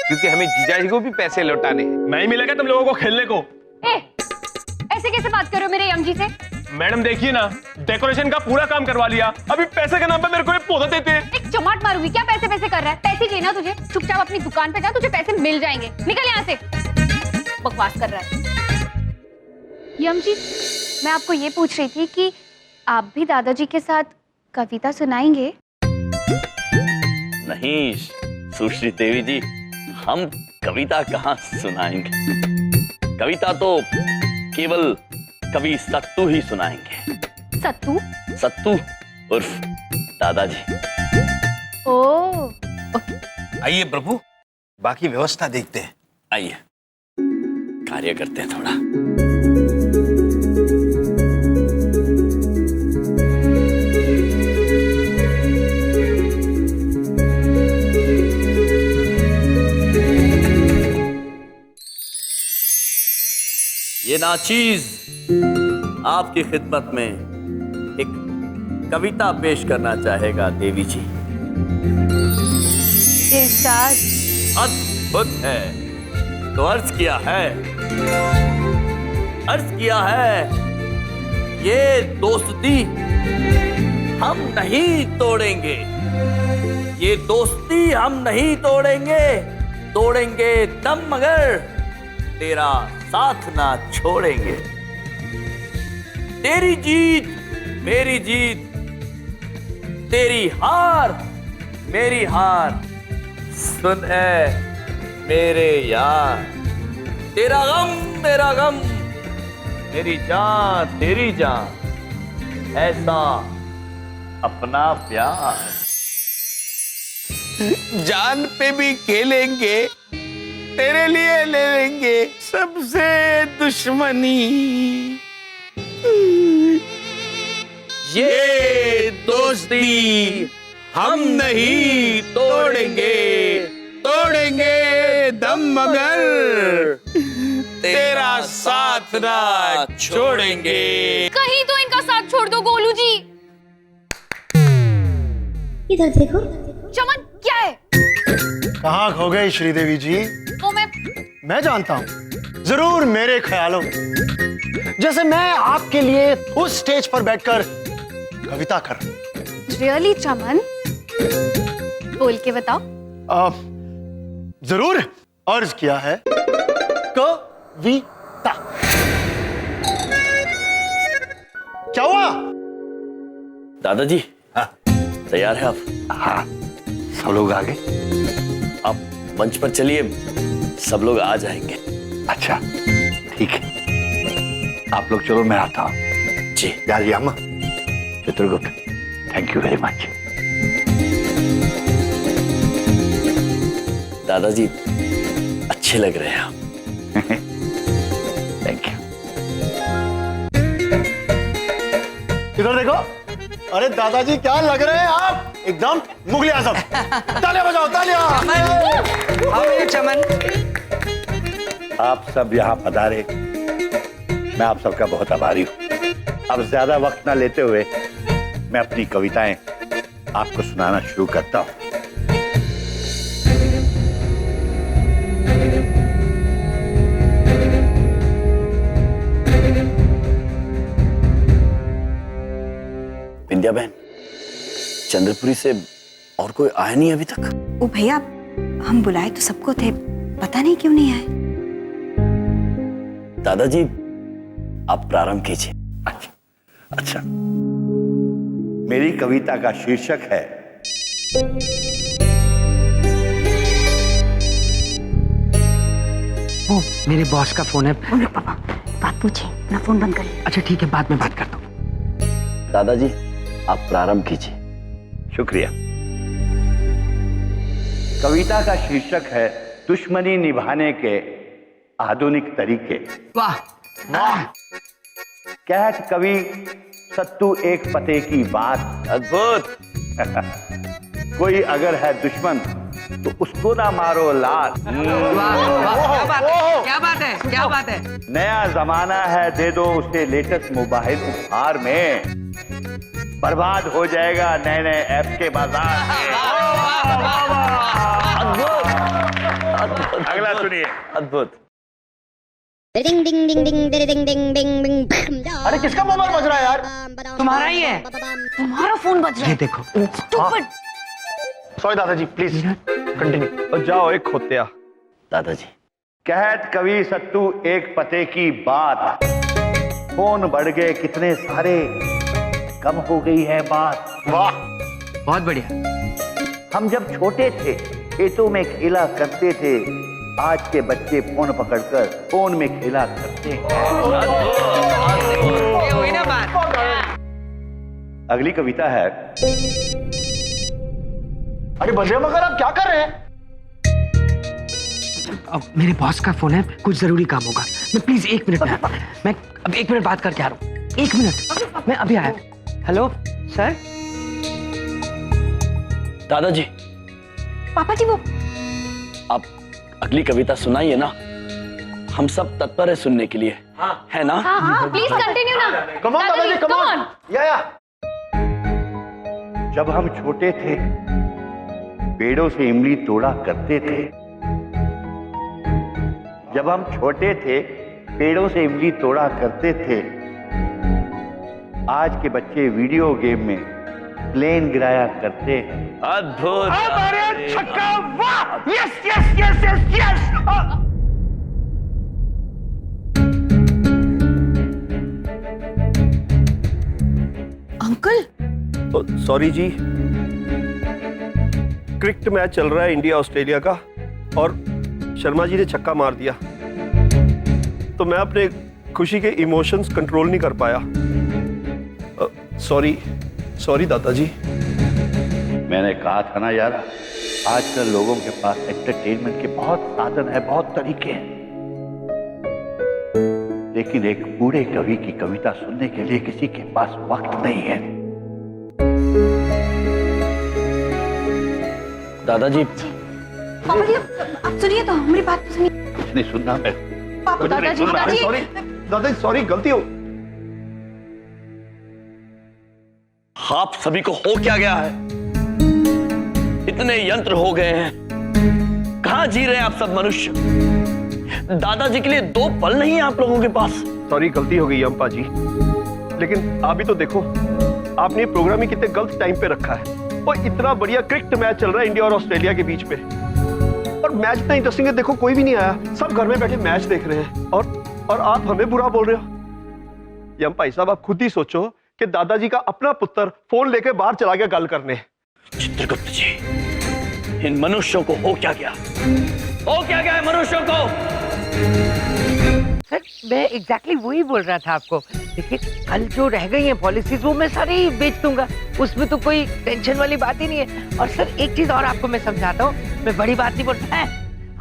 क्योंकि हमें जीजाजी को भी पैसे लौटाने हैं। नहीं मिलेगा तुम लोगों को खेलने को। ऐसे कैसे बात कर रहे हो मेरे यमजी से? मैडम देखिए ना, डेकोरेशन का पूरा काम करवा लिया, अभी पैसे के नाम पे मेरे को ये पौधा देते हैं। एक चमाट मारूंगी। क्या पैसे पैसे कर रहा है? पैसे चाहिए ना तुझे? चुपचाप अपनी दुकान पे जा, तुझे पैसे मिल जाएंगे। निकल यहाँ से। बकवास कर रहा है। यमजी, मैं आपको ये पूछ रही थी कि आप भी दादाजी के साथ कविता सुनाएंगे? नहीं सुश्री देवी जी, हम कविता कहाँ सुनाएंगे। कविता तो केवल कवि सत्तू ही सुनाएंगे। सत्तू? सत्तू उर्फ दादाजी। ओह, आइए प्रभु, बाकी व्यवस्था देखते हैं। आइए, कार्य करते हैं थोड़ा। ये नाचीज आपकी खिदमत में एक कविता पेश करना चाहेगा देवी जी। इरशाद। अद्भुत है, तो अर्ज किया है। अर्ज किया है, ये दोस्ती हम नहीं तोड़ेंगे, ये दोस्ती हम नहीं तोड़ेंगे, तोड़ेंगे दम मगर तेरा साथ ना छोड़ेंगे। तेरी जीत मेरी जीत, तेरी हार मेरी हार, सुन है मेरे यार, तेरा गम मेरा गम, मेरी जान तेरी जान, ऐसा अपना प्यार। जान पे भी खेलेंगे, तेरे लिए ले लेंगे सबसे दुश्मनी, ये दोस्ती हम नहीं तोड़ेंगे, तोड़ेंगे दम मगर तेरा साथ ना छोड़ेंगे। कहीं तो इनका साथ छोड़ दो गोलू जी। इधर देखो। चमन क्या है? कहाँ खो गई श्रीदेवी जी? वो मैं जानता हूँ, जरूर मेरे ख्यालों में, जैसे मैं आपके लिए उस स्टेज पर बैठकर कविता कर रहा हूं। रियली चमन? बोल के बताओ। जरूर अर्ज किया है कविता। क्या हुआ? दादाजी तैयार है आप? हाँ, सब लोग आ गए। आप मंच पर चलिए, सब लोग आ जाएंगे। अच्छा ठीक है, आप लोग चलो, मैं आता हूँ। जी यार अम्मा, Chitragupta, thank you very much. दादाजी अच्छे लग रहे हैं आप। Thank you. इधर देखो। अरे दादाजी क्या लग रहे हैं आप, एकदम मुगले आजम। तालियां बजाओ, तालियां। चमन, आप सब यहाँ पधारे, मैं आप सबका बहुत आभारी हूँ। अब ज्यादा वक्त ना लेते हुए मैं अपनी कविताएं आपको सुनाना शुरू करता हूँ। विंध्या बहन, चंद्रपुरी से और कोई आया नहीं अभी तक? ओ भैया, हम बुलाए तो सबको थे, पता नहीं क्यों नहीं आए। दादाजी आप प्रारंभ कीजिए। अच्छा, मेरी कविता का शीर्षक है वो मेरे बॉस का फोन है। पापा बात पूछे ना, फोन बंद करिए। अच्छा ठीक है, बाद में बात करता हूँ। दादाजी आप प्रारंभ कीजिए। शुक्रिया। कविता का शीर्षक है दुश्मनी निभाने के आधुनिक तरीके। वाह वाह। कहत कवि सत्तू एक पते की बात। अद्भुत। कोई अगर है दुश्मन तो उसको ना मारो लात। क्या बात है, क्या बात है, क्या बात है। नया जमाना है, दे दो उसे लेटेस्ट मोबाइल उपहार में, बर्बाद हो जाएगा नए नए ऐप के बाजार में। अगला सुनिए। अद्भुत। डिंग डिंग डिंग डिंग डिंग डिंग डिंग डिंग। अरे किसका मोबाइल बज रहा है यार? तुम्हारा ही है। तुम्हारा फोन बज रहा है। ये देखो। Stupid। सॉरी दादाजी, प्लीज कंटिन्यू। जाओ एक खोत्या। दादाजी कहत कवि सत्तू एक पते की बात, फोन बढ़ गए कितने सारे, कम हो गई है बात। वाह, बहुत बढ़िया। हम जब छोटे थे खेतों में खेला करते थे, आज के बच्चे फोन पकड़कर फोन में खेला करते हैं। ये हुई ना बात। अगली कविता है। अरे बलदेव मगर आप क्या कर रहे हैं? अब मेरे बॉस का फोन है, कुछ जरूरी काम होगा। मैं प्लीज 1 मिनट में, मैं अब 1 मिनट बात करके आ रहा हूँ। 1 मिनट, मैं अभी आया। Hello sir. दादाजी पापा जी, वो आप अगली कविता सुनाइए ना, हम सब तत्पर है सुनने के लिए। है ना? हाँ हाँ, प्लीज कंटिन्यू ना। कम ऑन दादाजी, कम ऑन। या जब हम छोटे थे पेड़ों से इमली तोड़ा करते थे, जब हम छोटे थे पेड़ों से इमली तोड़ा करते थे, आज के बच्चे वीडियो गेम में प्लेन गिराया करते हैं। अद्भुत। अरे छक्का, वाह! Yes yes yes yes yes! Uncle sorry जी, क्रिकेट मैच चल रहा है इंडिया ऑस्ट्रेलिया का और शर्मा जी ने छक्का मार दिया, तो मैं अपने खुशी के इमोशंस कंट्रोल नहीं कर पाया। सॉरी सॉरी दादाजी। मैंने कहा था ना यार, आजकल लोगों के पास एंटरटेनमेंट के बहुत साधन है, बहुत तरीके हैं, लेकिन एक बूढ़े कवि की कविता सुनने के लिए किसी के पास वक्त नहीं है। दादाजी। पापा जी आप सुनिए तो, हमारी बात तो सुनिए। कुछ नहीं सुनना मैं। पापा दादाजी सॉरी दादाजी, सॉरी, गलती हो। आप सभी को हो क्या गया है? इतने यंत्र हो गए हैं, कहां जी रहे हैं आप सब मनुष्य? दादाजी के लिए 2 पल नहीं है आप लोगों के पास। सॉरी, गलती हो गई अम्पा जी, लेकिन आप भी तो देखो, आपने ये प्रोग्राम ही कितने गलत टाइम पे रखा है। और इतना बढ़िया क्रिकेट मैच चल रहा है इंडिया और ऑस्ट्रेलिया के बीच में, और मैच इतना इंटरेस्टिंग है, देखो कोई भी नहीं आया, सब घर में बैठे मैच देख रहे हैं, और आप हमें बुरा बोल रहे हो। यम भाई साहब, आप खुद ही सोचो कि दादाजी का अपना पुत्र फोन लेके बाहर चला गया गल करने। चित्रगुप्त जी, इन मनुष्यों को हो क्या गया? हो क्या गया है मनुष्यों को? सर मैं एग्जैक्टली वही बोल रहा था आपको। देखिए कल जो रह गई हैं पॉलिसीज वो मैं सारी ही बेच दूंगा, उसमें तो कोई टेंशन वाली बात ही नहीं है। और सर एक चीज और आपको मैं समझाता हूँ, मैं बड़ी बात नहीं बोल रहा।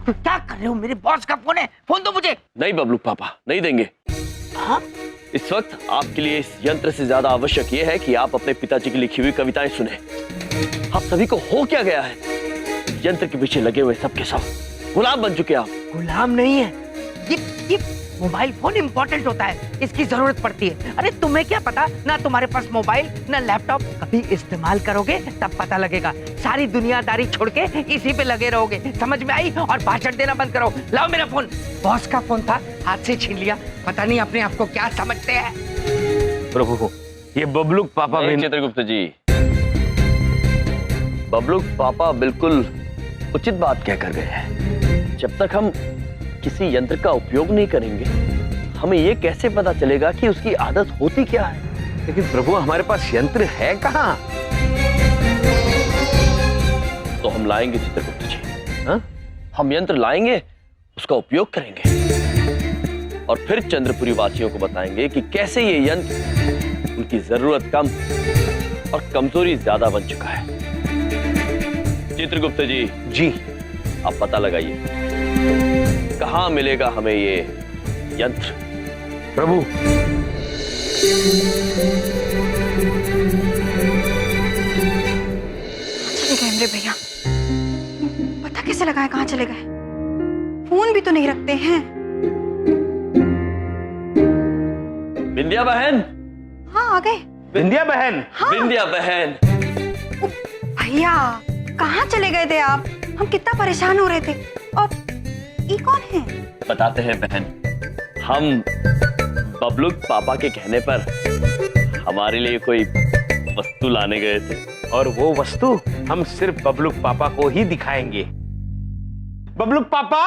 क्या कर रहे हो? मेरे बॉस का फोन है, फोन दो मुझे। नहीं बबलू पापा, नहीं देंगे। हाँ? इस वक्त आपके लिए इस यंत्र से ज्यादा आवश्यक यह है कि आप अपने पिताजी की लिखी हुई कविताएं सुने। आप सभी को हो क्या गया है? यंत्र के पीछे लगे हुए सबके सब गुलाम बन चुके आप। गुलाम नहीं है, ये मोबाइल फोन इम्पोर्टेंट होता है, इसकी जरूरत पड़ती है। अरे तुम्हें क्या पता, ना तुम्हारे पास मोबाइल ना लैपटॉप, कभी इस्तेमाल करोगे तब पता लगेगा। सारी दुनियादारी छोड़ के इसी पे लगे रहोगे, समझ में आई? और भाषण देना बंद करो। लाओ मेरा फोन। बॉस का फोन था, हाथ से छीन लिया। पता नहीं अपने आप को क्या समझते हैं। प्रभु, ये बबलूक पापा भी। चित्रगुप्त जी, बबलूक पापा बिल्कुल उचित बात कहकर गए हैं। जब तक हम किसी यंत्र का उपयोग नहीं करेंगे, हमें ये कैसे पता चलेगा कि उसकी आदत होती क्या है? लेकिन प्रभु, हमारे पास यंत्र है कहाँ? तो हम लाएंगे चित्रगुप्त जी। हाँ? हम यंत्र लाएंगे, उसका उपयोग करेंगे, और फिर चंद्रपुरी वासियों को बताएंगे कि कैसे ये यंत्र उनकी जरूरत कम और कमजोरी ज्यादा बन चुका है। चित्रगुप्त जी। जी। आप पता लगाइए कहां मिलेगा हमें ये यंत्र। प्रभु, चले गए मेरे भैया, पता कैसे लगाए कहाँ चले गए? फोन भी तो नहीं रखते हैं। विंध्या बहन। हाँ आ गए। विंध्या बहन। हाँ। विंध्या बहन। भैया कहाँ चले गए थे आप? हम कितना परेशान हो रहे थे। और ये कौन है? बताते हैं बहन, हम बबलूक पापा के कहने पर हमारे लिए कोई वस्तु लाने गए थे, और वो वस्तु हम सिर्फ बबलूक पापा को ही दिखाएंगे। बबलूक पापा।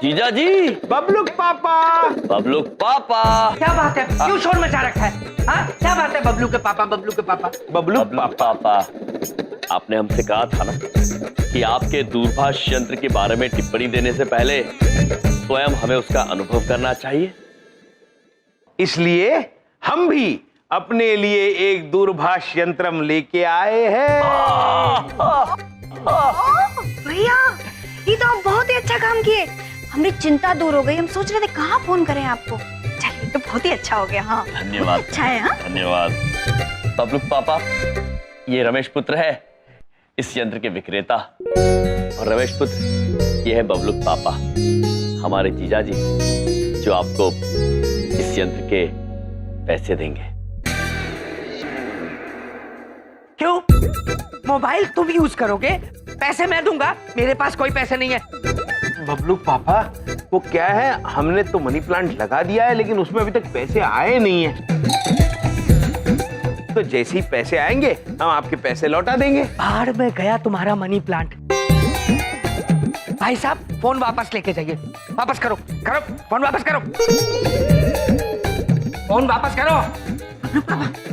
जीजा जी। बबलूक पापा। बबलूक पापा। क्या बात है? क्यों शोर मचा रखा है? हाँ क्या बात है? बबलू के पापा, बबलू के पापा। बबलूक पापा, आपने हमसे कहा था ना कि आपके दूरभाष यंत्र के बारे में टिप्पणी देने से पहले स्वयं हमें उसका अनुभव करना चाहिए। इसलिए हम भी अपने लिए एक दूरभाष यंत्रम लेके आए हैं। भैया ये तो आप बहुत ही अच्छा काम किए, हमारी चिंता दूर हो गई। हम सोच रहे थे कहाँ फोन करें आपको। चलिए तो बहुत ही अच्छा हो गया। हाँ धन्यवाद। अच्छा है। हाँ धन्यवाद। बबलूक पापा, ये रमेश पुत्र है इस यंत्र के विक्रेता, और रमेश पुत्र ये है बबलूक पापा, हमारे जीजा जी, जो आपको इस यंत्र के पैसे देंगे। क्यों? मोबाइल तुम यूज करोगे, पैसे मैं दूंगा। मेरे पास कोई पैसे नहीं है। बबलू पापा, वो क्या है, हमने तो मनी प्लांट लगा दिया है लेकिन उसमें अभी तक पैसे आए नहीं है। तो जैसे ही पैसे आएंगे हम आपके पैसे लौटा देंगे। बाहर में गया तुम्हारा मनी प्लांट। भाई साहब, फोन वापस लेके जाइए। वापस करो, करो फोन वापस करो, फोन वापस करो।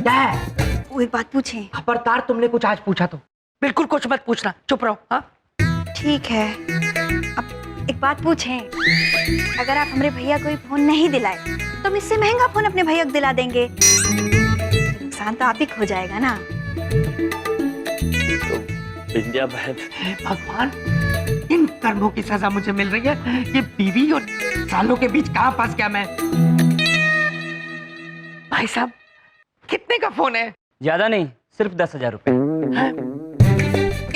क्या है? वो एक बात पूछें। खबरदार, तुमने कुछ आज पूछा तो बिल्कुल कुछ मत पूछना, चुप रहो। हाँ ठीक है, अब एक बात पूछें। अगर आप हमारे भैया को फोन नहीं दिलाए तो हम इससे महंगा फोन अपने भैया को दिला देंगे। नुकसान तो आप ही हो जाएगा ना। तो विंध्या बहन, भगवान, इन कर्मों की सजा मुझे मिल रही है। ये बीवी और सालों के बीच कहाँ फंस गया मैं। भाई साहब, कितने का फोन है? ज्यादा नहीं, सिर्फ 10,000 रुपए।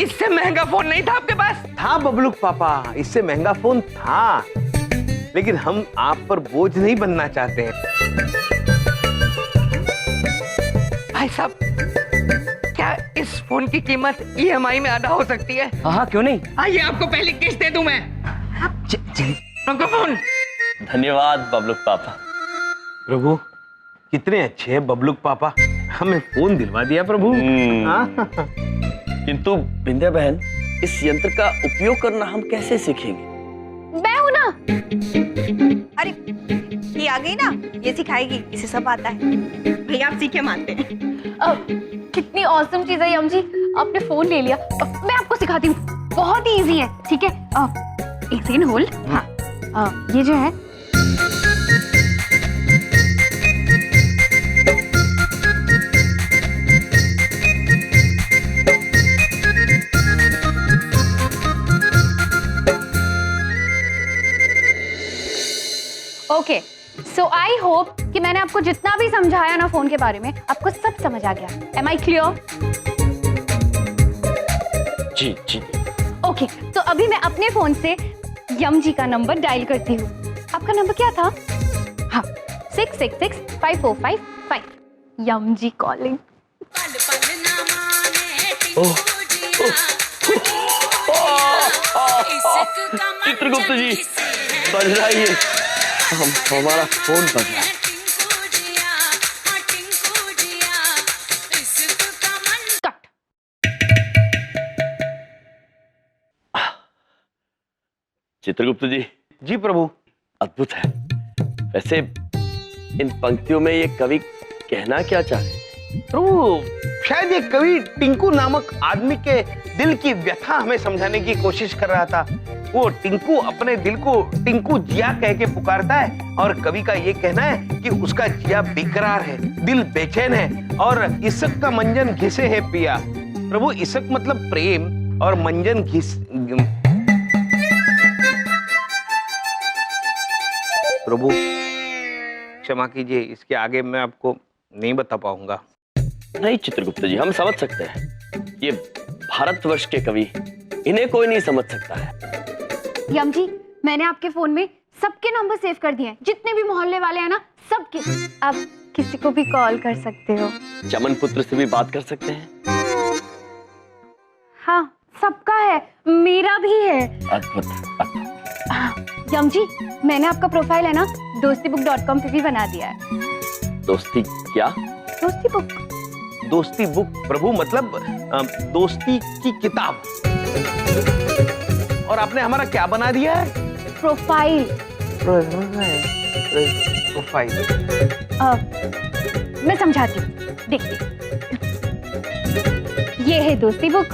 इससे महंगा फोन नहीं था आपके पास? था बबलूक पापा, इससे महंगा फोन था, लेकिन हम आप पर बोझ नहीं बनना चाहते हैं। भाई साहब, क्या इस फोन की कीमत EMI में अदा हो सकती है? हाँ, क्यों नहीं। आइए, आपको पहले किस्त दे दूं मैं। फोन। धन्यवाद बबलू पापा। प्रभु, कितने अच्छे हैं बबलूक पापा, हमें फोन दिलवा दिया प्रभु। किंतु विंध्या बहन, इस यंत्र का उपयोग करना हम कैसे सीखेंगे? मैं हूं ना। अरे ये आ गई ना, ये सिखाएगी, इसे सब आता है। भैया आप सीखे मानते हैं। कितनी औसम चीज है यम जी, आपने फोन ले लिया। मैं आपको सिखाती हूँ, बहुत ही इजी है। ठीक है, एक सेकंड होल्ड। हाँ, ये जो है, ओके, सो आई होप कि मैंने आपको जितना भी समझाया ना फोन के बारे में, आपको सब समझ आ गया। Am I clear? जी जी। ओके, तो अभी मैं अपने फोन से यम जी का नंबर डायल करती हूँ। आपका नंबर क्या था? हाँ, 6665455। यम जी कॉलिंग। चित्रगुप्त जी, बज रहा है ये, हमारा फोन बज रहा है। चित्रगुप्त जी। जी प्रभु। अद्भुत है। वैसे इन पंक्तियों में ये कवि कहना क्या चाहते हैं? प्रभु, शायद ये कवि टिंकू नामक आदमी के दिल की व्यथा हमें समझाने की कोशिश कर रहा था। वो टिंकू अपने दिल को टिंकू जिया कह के पुकारता है, और कवि का ये कहना है कि उसका जिया बेकरार है, दिल बेचैन है, और इसक का मंजन घिसे है पिया। प्रभु, इसक मतलब प्रेम और मंजन घिस। प्रभु क्षमा कीजिए, इसके आगे मैं आपको नहीं बता पाऊंगा। नहीं चित्रगुप्त जी, हम समझ सकते हैं। ये भारतवर्ष के कवि, इन्हें कोई नहीं समझ सकता है। यम जी, मैंने आपके फोन में सबके नंबर सेव कर दिए हैं, जितने भी मोहल्ले वाले हैं ना, सबके। आप किसी को भी कॉल कर सकते हो। चमन पुत्र से भी बात कर सकते हैं। हाँ, सबका है, मेरा भी है। अद्भुत, अद्भुत। यम जी, मैंने आपका प्रोफाइल है ना dostibook.com पे भी बना दिया है। दोस्ती क्या? दोस्ती बुक। दोस्ती बुक प्रभु, मतलब दोस्ती की किताब। और आपने हमारा क्या बना दिया है? प्रोफाइल। प्रोफाइल। मैं समझाती हूँ, देखिए। ये है दोस्ती बुक,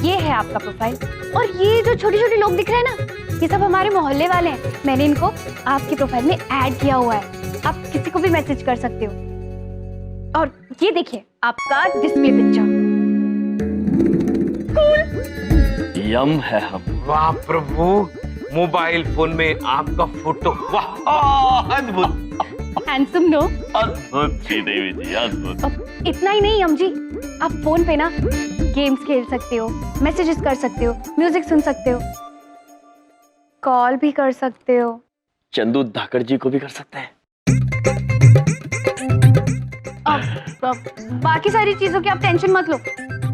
ये है आपका प्रोफाइल, और ये जो छोटे छोटे लोग दिख रहे हैं ना, ये सब हमारे मोहल्ले वाले हैं। मैंने इनको आपके प्रोफाइल में ऐड किया हुआ है। आप किसी को भी मैसेज कर सकते हो। और ये देखिए आपका डिस्प्ले पिक्चर। कूल। यम है हम। वाह प्रभु, मोबाइल फोन में आपका फोटो, वाह अद्भुत। Handsome no? अद्भुत श्रीदेवी जी, अद्भुत। इतना ही नहीं यम जी, आप फोन पे ना गेम्स खेल सकते हो, मैसेजेस कर सकते हो, म्यूजिक सुन सकते हो, कॉल भी कर सकते हो। चंदू धाकड़ जी को भी कर सकते हैं। बाकी सारी चीजों की आप टेंशन मत लो,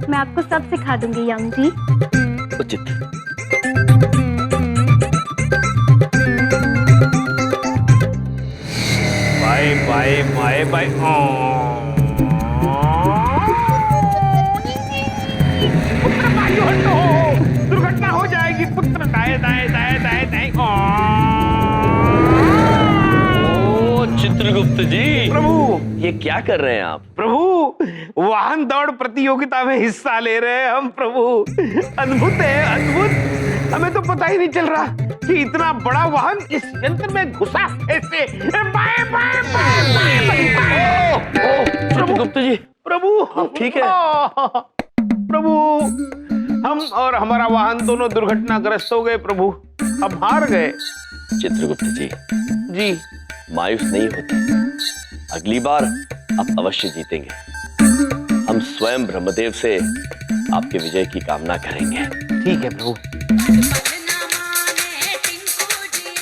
मैं आपको सब सिखा दूंगी यम जी। उचित। Bye bye bye. पुत्र भाइयों हटो, दुर्घटना हो जाएगी। पुत्र दाएं दाएं दाएं दाएं दाएं। ओ चित्रगुप्त जी, प्रभु ये क्या कर रहे हैं आप? प्रभु, वाहन दौड़ प्रतियोगिता में हिस्सा ले रहे हैं हम प्रभु। अद्भुत है, अद्भुत। हमें तो पता ही नहीं चल रहा कि इतना बड़ा वाहन इस यंत्र में घुसा कैसे। Bye bye bye bye. Chitragupta ji, प्रभु आप ठीक है? प्रभु, हम और हमारा वाहन दोनों दुर्घटनाग्रस्त हो गए प्रभु। हम हार गए। चित्रगुप्त जी, जी, मायूस नहीं होते। अगली बार आप अवश्य जीतेंगे। हम स्वयं ब्रह्मदेव से आपके विजय की कामना करेंगे। ठीक है प्रभु।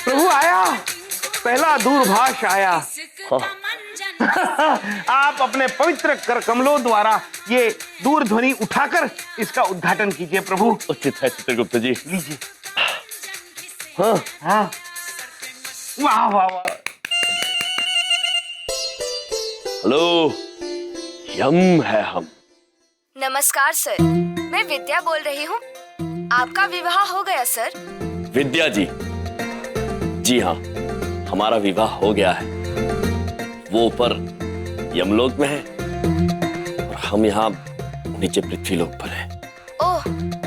प्रभु आया, पहला दूरभाष आया। आप अपने पवित्र कर कमलों द्वारा ये दूरध्वनि उठाकर इसका उद्घाटन कीजिए प्रभु। उचित है चित्रगुप्त जी। लीजिए। हाँ हाँ, वाह वाह वाह। हेलो, यम है हम। नमस्कार सर, मैं विद्या बोल रही हूँ। आपका विवाह हो गया सर? विद्या जी, जी हाँ, हमारा विवाह हो गया है। वो ऊपर यमलोक में है और हम यहाँ नीचे पृथ्वीलोक पर हैं। ओह,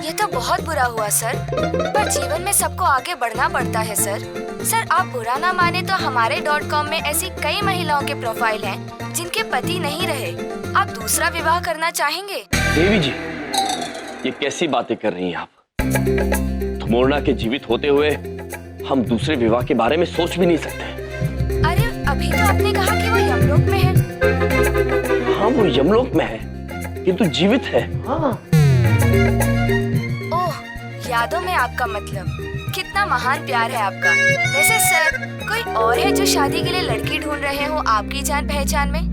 ये तो बहुत बुरा हुआ सर। पर जीवन में सबको आगे बढ़ना पड़ता है सर। सर, आप बुरा ना माने तो हमारे .com में ऐसी कई महिलाओं के प्रोफाइल हैं जिनके पति नहीं रहे। आप दूसरा विवाह करना चाहेंगे? देवी जी, ये कैसी बातें कर रही हैं आप? धुमोरना के जीवित होते हुए हम दूसरे विवाह के बारे में सोच भी नहीं सकते। अरे, अभी तो आपने कहा कि वो यमलोक में है। हाँ, वो यमलोक में है, किंतु जीवित है। हाँ। ओह, यादों में आपका मतलब। कितना महान प्यार है आपका। वैसे सर, कोई और है जो शादी के लिए लड़की ढूंढ रहे हो आपकी जान पहचान में?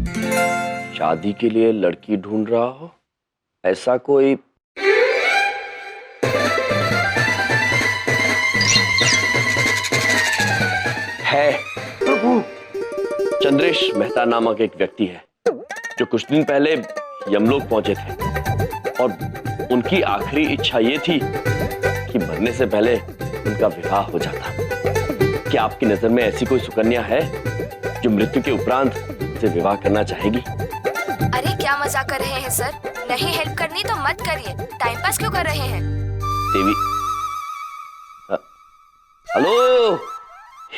शादी के लिए लड़की ढूंढ रहा हो ऐसा कोई? है प्रभु। चंद्रेश मेहता नामक एक व्यक्ति है जो कुछ दिन पहले यमलोक पहुंचे थे और उनकी आखिरी इच्छा ये थी कि मरने से पहले उनका विवाह हो जाता। क्या आपकी नजर में ऐसी कोई सुकन्या है जो मृत्यु के उपरांत से विवाह करना चाहेगी? अरे, क्या मजाक कर रहे हैं सर? नहीं हेल्प करनी तो मत करिए। टाइम पास क्यों कर रहे हैं? देवी, हेलो,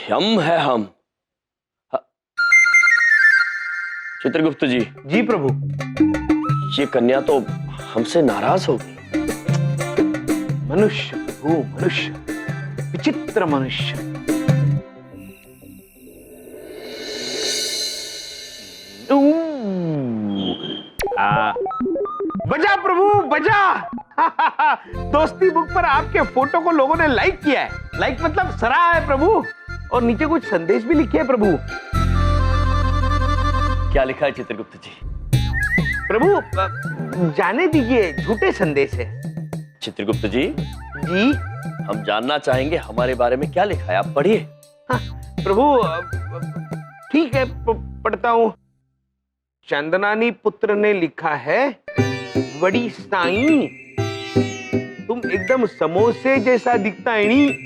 हम है हम। चित्रगुप्त जी। जी प्रभु। ये कन्या तो हमसे नाराज होगी। मनुष्य प्रभु, मनुष्य, विचित्र मनुष्य। बजा प्रभु, बजा। दोस्ती बुक पर आपके फोटो को लोगों ने लाइक किया है। लाइक मतलब सराहा है प्रभु। और नीचे कुछ संदेश भी लिखे हैं प्रभु। क्या लिखा है चित्रगुप्त जी? प्रभु, जाने दीजिए, झूठे संदेश है। चित्रगुप्त जी, जी, हम जानना चाहेंगे हमारे बारे में क्या लिखा है, आप पढ़िए। हाँ, प्रभु, ठीक है, पढ़ता हूँ। चंदनानी पुत्र ने लिखा है, बड़ी साईं, तुम एकदम समोसे जैसा दिखता है नी।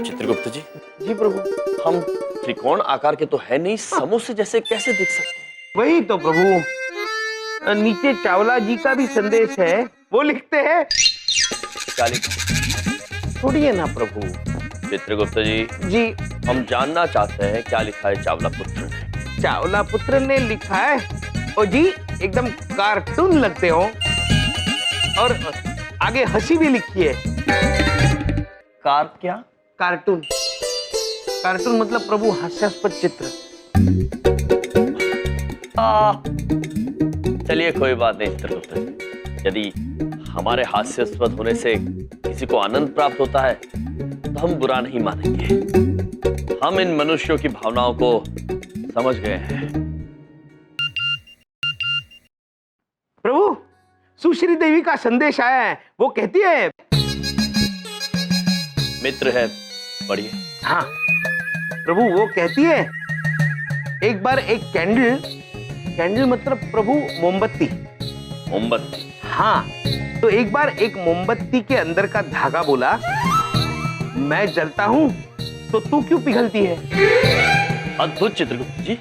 चित्रगुप्त जी। जी प्रभु। हम त्रिकोण आकार के तो है नहीं, समोसे जैसे कैसे दिख सकते हैं? वही तो प्रभु। नीचे चावला जी का भी संदेश है, वो लिखते हैं। क्या लिखा? थोड़ी है ना प्रभु। चित्रगुप्त जी। जी। हम जानना चाहते हैं क्या लिखा है चावला पुत्र ने। चावला पुत्र ने लिखा है, ओ जी, एकदम कार्टून लगते हो। और आगे हंसी भी लिखी है। क्या? कार्टून। कार्टून मतलब प्रभु हास्यास्पद चित्र। चलिए, कोई बात नहीं चित्रगुप्त जी। यदि हमारे हास्यास्पद होने से किसी को आनंद प्राप्त होता है तो हम बुरा नहीं मानेंगे। हम इन मनुष्यों की भावनाओं को समझ गए हैं। प्रभु, सुश्री देवी का संदेश आया है। वो कहती है, मित्र है, पढ़िए। हाँ प्रभु, वो कहती है, एक बार एक कैंडल मतलब प्रभु मोमबत्ती। मोमबत्ती? हाँ, तो एक बार एक मोमबत्ती के अंदर का धागा बोला, मैं जलता हूं तो तू क्यों पिघलती है? अद्भुत चित्रगुप्त जी,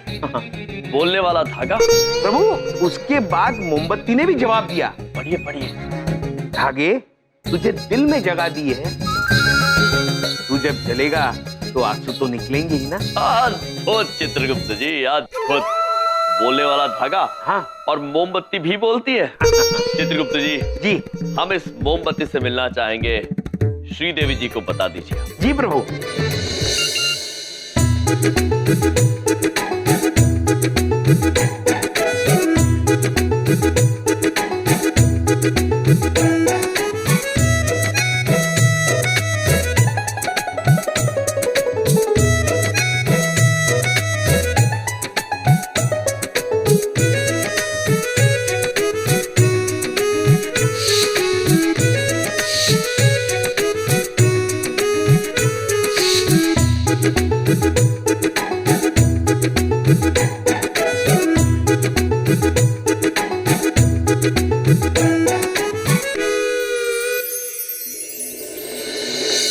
बोलने वाला धागा। प्रभु उसके बाद मोमबत्ती ने भी जवाब दिया। पढ़िए पढ़िए। धागे तुझे दिल में जगा दी है, तू जब जलेगा तो आंसू तो निकलेंगे ही ना। अद्भुत चित्रगुप्त जी, अद्भुत। बोलने वाला धागा, हाँ, और मोमबत्ती भी बोलती है। चित्रगुप्त जी, हम इस मोमबत्ती से मिलना चाहेंगे, श्रीदेवी जी को बता दीजिए। जी प्रभु।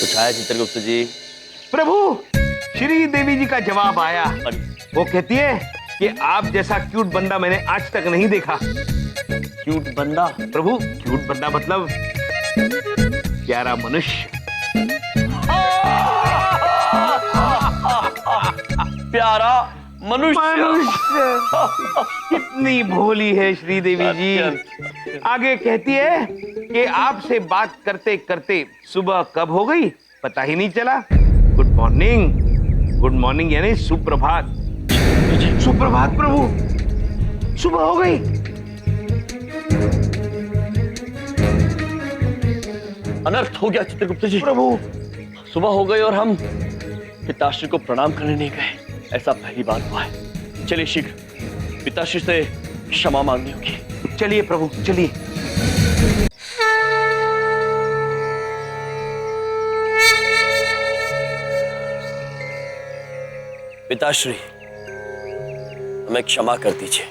कुछ आया चित्रगुप्त जी? प्रभु श्री देवी जी का जवाब आया। वो कहती है कि आप जैसा क्यूट बंदा मैंने आज तक नहीं देखा। क्यूट बंदा? प्रभु क्यूट बंदा मतलब प्यारा मनुष्य। प्यारा मनुष्य। कितनी भोली है श्रीदेवी जी। आगे कहती है कि आपसे बात करते करते सुबह कब हो गई पता ही नहीं चला। Good morning. गुड मॉर्निंग यानी सुप्रभात। सुप्रभात प्रभु, सुबह हो गई। अनर्थ हो गया चित्रगुप्त जी। प्रभु सुबह हो गई और हम पिताश्री को प्रणाम करने नहीं गए। ऐसा पहली बार हुआ है। चलिए शीघ्र पिताश्री से क्षमा मांगनी होगी। चलिए प्रभु चलिए। पिताश्री हमें क्षमा कर दीजिए।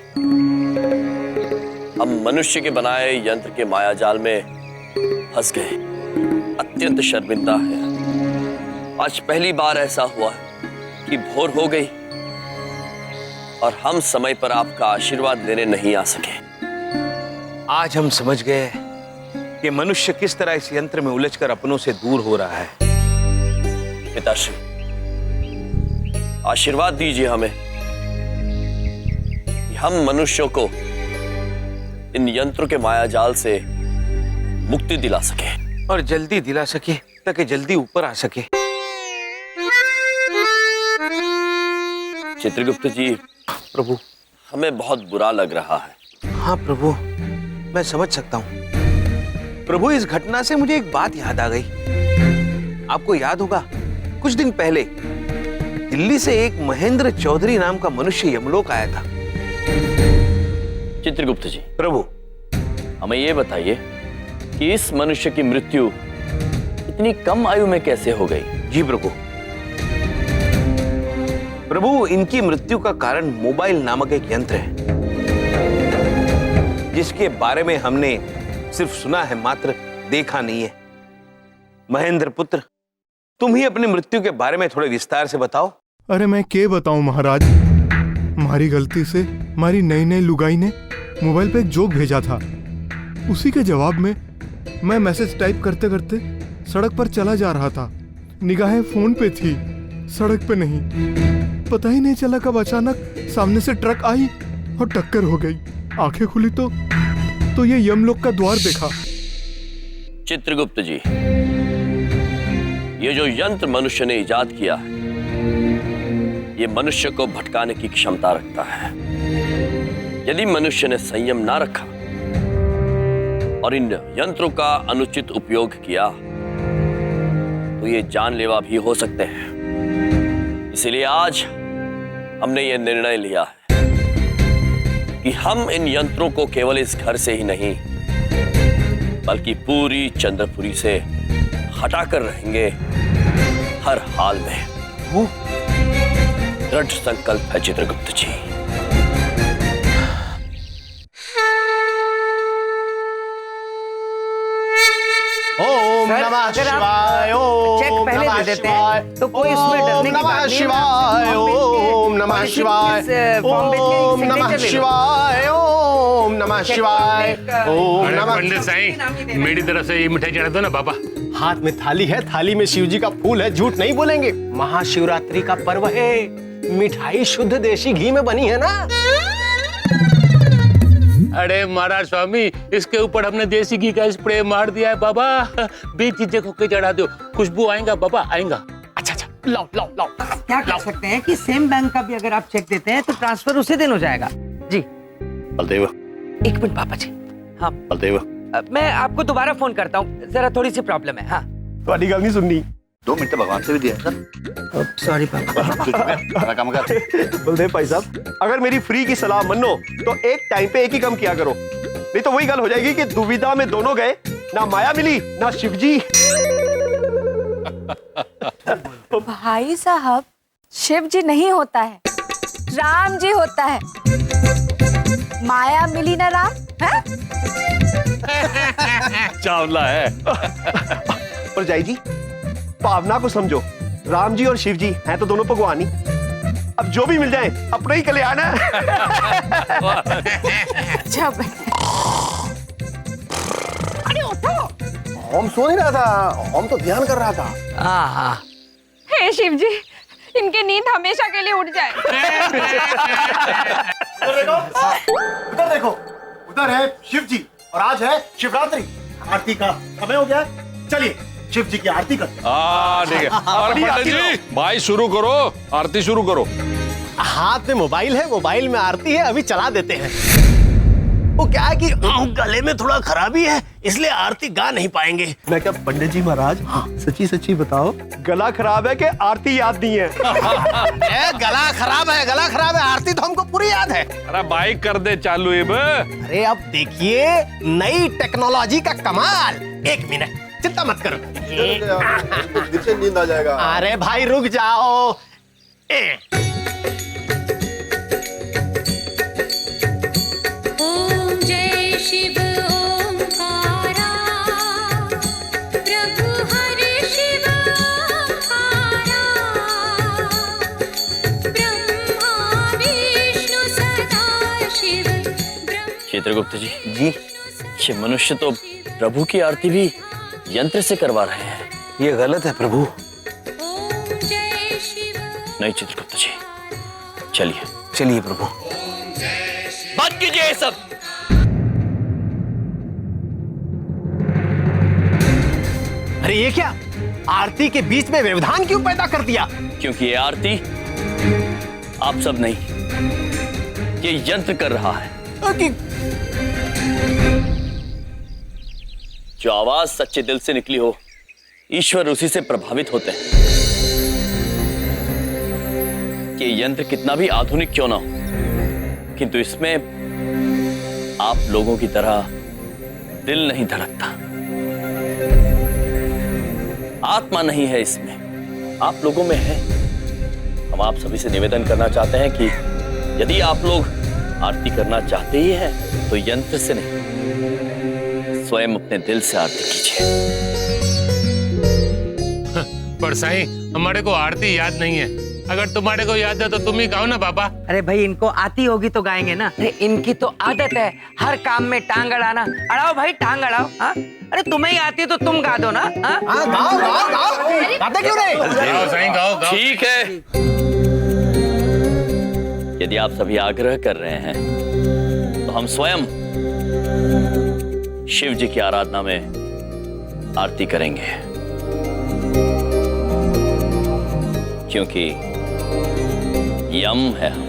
हम मनुष्य के बनाए यंत्र के मायाजाल में फंस गए। अत्यंत शर्मिंदा है। आज पहली बार ऐसा हुआ कि भोर हो गई और हम समय पर आपका आशीर्वाद लेने नहीं आ सके। आज हम समझ गए कि मनुष्य किस तरह इस यंत्र में उलझकर अपनों से दूर हो रहा है। पिताश्री आशीर्वाद दीजिए हमें कि हम मनुष्यों को इन यंत्रों के मायाजाल से मुक्ति दिला सके और जल्दी दिला सके ताकि जल्दी ऊपर आ सके। चित्रगुप्त जी प्रभु हमें बहुत बुरा लग रहा है। हाँ प्रभु मैं समझ सकता हूँ। प्रभु इस घटना से मुझे एक बात याद आ गई। आपको याद होगा कुछ दिन पहले दिल्ली से एक महेंद्र चौधरी नाम का मनुष्य यमलोक आया था। चित्रगुप्त जी प्रभु हमें यह बताइए कि इस मनुष्य की मृत्यु इतनी कम आयु में कैसे हो गई? जी प्रभु। प्रभु इनकी मृत्यु का कारण मोबाइल नामक एक यंत्र है जिसके बारे में हमने सिर्फ सुना है मात्र देखा नहीं है। महेंद्र पुत्र तुम ही अपनी मृत्यु के बारे में थोड़े विस्तार से बताओ। अरे मैं क्या बताऊं महाराज, हमारी गलती से हमारी नई नई लुगाई ने मोबाइल पे एक जोक भेजा था। उसी के जवाब में मैं मैसेज टाइप करते करते सड़क पर चला जा रहा था। निगाहें फोन पे थी, सड़क पे नहीं। पता ही नहीं चला कब अचानक सामने से ट्रक आई और टक्कर हो गई। आंखें खुली तो ये यमलोक का द्वार देखा। चित्रगुप्त जी ये जो यंत्र मनुष्य ने इजाद किया है ये मनुष्य को भटकाने की क्षमता रखता है। यदि मनुष्य ने संयम ना रखा और इन यंत्रों का अनुचित उपयोग किया तो ये जानलेवा भी हो सकते हैं। इसलिए आज हमने ये निर्णय लिया है कि हम इन यंत्रों को केवल इस घर से ही नहीं बल्कि पूरी चंद्रपुरी से हटाकर रहेंगे हर हाल में। दृढ़ संकल्प है चित्रगुप्त जी। ओम नमः शिवाय। चेक ओम पहले नमः दे देते शिवाय। हैं तो कोई इसमें डरने की ओम बात नमः नहीं है। शिवाय। ओम नमः शिवाय। ओम नमः शिवाय। ओम नमः शिवाय। ओम नमः। पंडित साईं, मेरी तरफ से ये मिठाई चढ़ा दो ना बाबा। हाथ में थाली है, थाली में शिव जी का फूल है, झूठ नहीं बोलेंगे। महाशिवरात्रि का पर्व है, मिठाई शुद्ध देशी घी में बनी है ना। अरे महाराज स्वामी, इसके ऊपर हमने देसी घी का स्प्रे मार दिया है बाबा। बीच चीजें खोके चढ़ा दो, खुशबू आएगा बाबा, आएगा। अच्छा अच्छा, लाओ लाओ लाओ। क्या कर सकते हैं कि सेम बैंक का भी अगर आप चेक देते हैं तो ट्रांसफर उसी दिन हो जाएगा। जी बलदेव, एक मिनट पापा जी। हाँ बलदेव, मैं आपको दोबारा फोन करता हूँ, जरा थोड़ी सी प्रॉब्लम है। हाँ तुम्हारी गल नहीं सुननी। 2 मिनट भगवान से भी दिया सर। सॉरी पापा। काम कर। बलदेव भाई साहब, अगर मेरी फ्री की सलाह मानो तो एक टाइम पे एक ही काम किया करो, नहीं तो वही गल हो जाएगी कि दुविधा में दोनों गए, ना माया मिली ना शिवजी। भाई साहब, शिव जी नहीं होता है, राम जी होता है। माया मिली ना राम है? चावला है। पर जाई जी, भावना को समझो, राम जी और शिव जी हैं तो दोनों भगवान ही। अब जो भी मिल जाए अपने ही कल्याण है। अच्छा अरे उठो, हम सो नहीं रहा था, हम तो ध्यान कर रहा था। हाँ हाँ। हे शिव जी, इनकी नींद हमेशा के लिए उड़ जाए। उधर देखो, उधर है शिव जी और आज है शिवरात्रि। आरती का समय हो गया है, चलिए शिव जी की आरती करते हैं। ठीक है। और पंडित जी, भाई शुरू करो, आरती शुरू करो। हाथ में मोबाइल है, मोबाइल में आरती है, अभी चला देते हैं। वो क्या है कि गले में थोड़ा खराबी है, इसलिए आरती गा नहीं पाएंगे। मैं क्या पंडित जी महाराज, सच्ची सच्ची बताओ, गला खराब है कि आरती याद नहीं है? गला खराब है, गला खराब है, आरती तो हमको पूरी याद है। अरे भाई कर दे चालू अब। अरे अब देखिए नई टेक्नोलॉजी का कमाल। 1 मिनट, चिंता मत करो। फिर से नींद आ जाएगा। अरे भाई रुक जाओ। ओम जय शिव ओंकारा, प्रभु हरि शिव ओंकारा, ब्रह्मा विष्णु सदा शिव। चित्रगुप्त जी, ये मनुष्य तो प्रभु की आरती भी यंत्र से करवा रहे हैं। ये गलत है प्रभु। नहीं चित्रगुप्त जी, चलिए चलिए प्रभु। बंद कीजिए ये सब। अरे ये क्या, आरती के बीच में व्यवधान क्यों पैदा कर दिया? क्योंकि ये आरती आप सब नहीं, ये यंत्र कर रहा है। जो आवाज सच्चे दिल से निकली हो, ईश्वर उसी से प्रभावित होते हैं। कि यंत्र कितना भी आधुनिक क्यों ना हो, किंतु इसमें आप लोगों की तरह दिल नहीं धड़कता, आत्मा नहीं है इसमें, आप लोगों में है। हम आप सभी से निवेदन करना चाहते हैं कि यदि आप लोग आरती करना चाहते ही हैं तो यंत्र से नहीं, स्वयं अपने दिल से आरती कीजिए। पर साईं, हमारे को आरती याद नहीं है। अगर तुम्हारे को याद है तो तुम ही गाओ ना बाबा। अरे भाई, इनको आती होगी तो गाएंगे ना। अरे इनकी तो आदत है हर काम में टांग अड़ाना। अड़ाओ भाई, टांग अड़ाओ। हाँ, अरे तुम्हें ही आती है तो तुम गा दो ना। हाँ, गाओ गाओ गाओ, गाते क्यों नहीं? गाओ साईं, गाओ गाओ। ठीक है, यदि आप सभी आग्रह कर रहे हैं तो हम स्वयं शिव जी की आराधना में आरती करेंगे, क्योंकि यम है हम।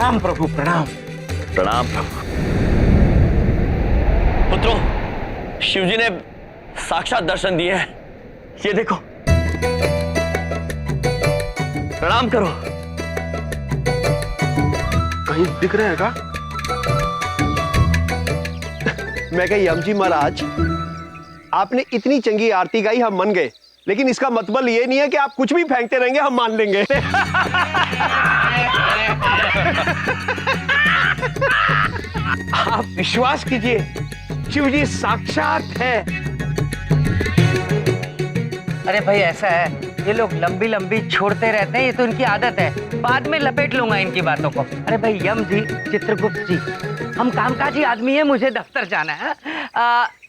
प्रणाम प्रभु प्रणाम। प्रणाम प्रभु। पुत्रों, शिवजी ने साक्षात दर्शन दिए हैं, ये देखो। प्रणाम करो। कहीं दिख रहा है क्या? मैं कह यम जी महाराज, आपने इतनी चंगी आरती गाई, हम मन गए, लेकिन इसका मतलब ये नहीं है कि आप कुछ भी फेंकते रहेंगे हम मान लेंगे। आप विश्वास कीजिए, शिवजी साक्षात है। अरे भाई ऐसा है, ये लोग लंबी लंबी छोड़ते रहते हैं, ये तो इनकी आदत है। बाद में लपेट लूंगा इनकी बातों को। अरे भाई यम जी, चित्रगुप्त जी, हम कामकाजी आदमी हैं, मुझे दफ्तर जाना है।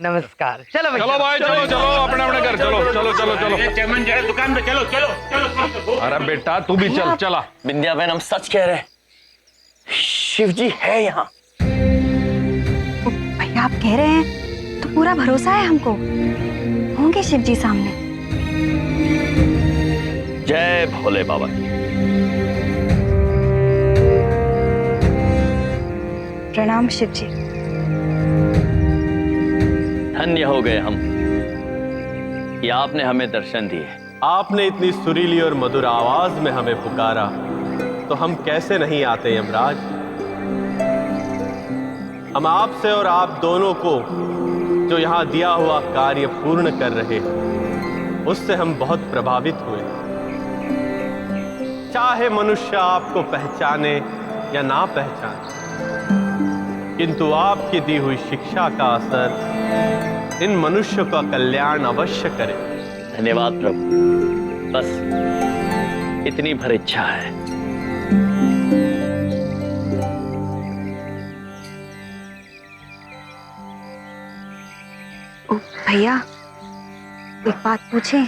नमस्कार। चलो भाई, चलो भाई, चलो चलो अपने अपने घर चलो चलो चलो चलो। चमन जरा दुकान पे चलो चलो चलो। अरे बेटा तू भी चल, चला। बिंदिया बहन, हम सच कह रहे हैं, शिवजी है यहाँ। भैया आप कह रहे हैं तो पूरा भरोसा है हमको, होंगे शिव जी सामने। जय भोले बाबा की। प्रणाम शिव जी। धन्य हो गए हम कि आपने हमें दर्शन दिए। आपने इतनी सुरीली और मधुर आवाज में हमें पुकारा तो हम कैसे नहीं आते यमराज। हम आपसे और आप दोनों को जो यहाँ दिया हुआ कार्य पूर्ण कर रहे हैं, उससे हम बहुत प्रभावित हुए। चाहे मनुष्य आपको पहचाने या ना पहचाने, किंतु आपकी दी हुई शिक्षा का असर इन मनुष्यों का कल्याण अवश्य करे। धन्यवाद प्रभु, बस इतनी भर इच्छा है। ओ भैया, एक बात पूछें,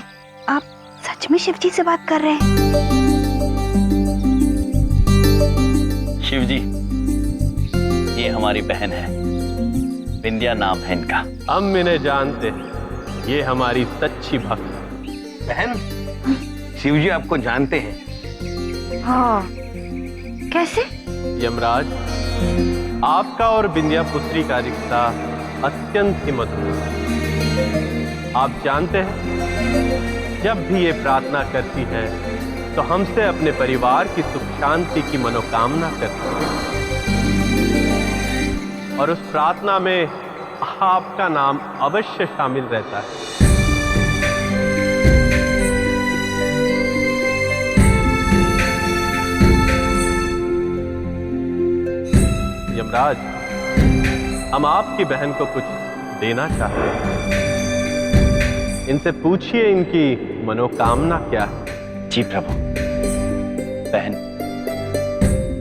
आप सच में शिव जी से बात कर रहे हैं? शिवजी, ये हमारी बहन है, बिंदिया नाम है इनका। हम इन्हें जानते हैं, ये हमारी सच्ची भक्त। बहन, शिवजी आपको जानते हैं। हाँ, कैसे? यमराज, आपका और बिंदिया पुत्री का रिश्ता अत्यंत ही मधुर है। आप जानते हैं, जब भी ये प्रार्थना करती है तो हमसे अपने परिवार की सुख शांति की मनोकामना करती है, और उस प्रार्थना में आपका नाम अवश्य शामिल रहता है। यमराज, हम आपकी बहन को कुछ देना चाहते हैं। इनसे पूछिए इनकी मनोकामना क्या है। जी प्रभु। बहन,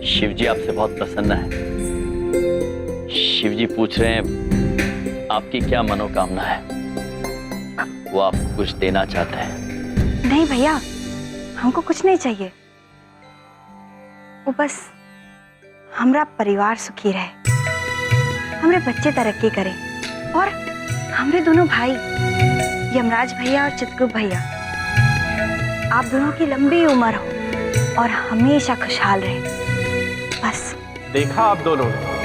शिवजी आपसे बहुत प्रसन्न है। शिवजी पूछ रहे हैं आपकी क्या मनोकामना है, वो आपको कुछ देना चाहते हैं। नहीं भैया, हमको कुछ नहीं चाहिए, वो बस हमारा परिवार सुखी रहे, हमारे बच्चे तरक्की करें, और हमारे दोनों भाई यमराज भैया और चित्रगुप्त भैया, आप दोनों की लंबी उम्र हो और हमेशा खुशहाल रहे, बस। देखा आप दोनों ने,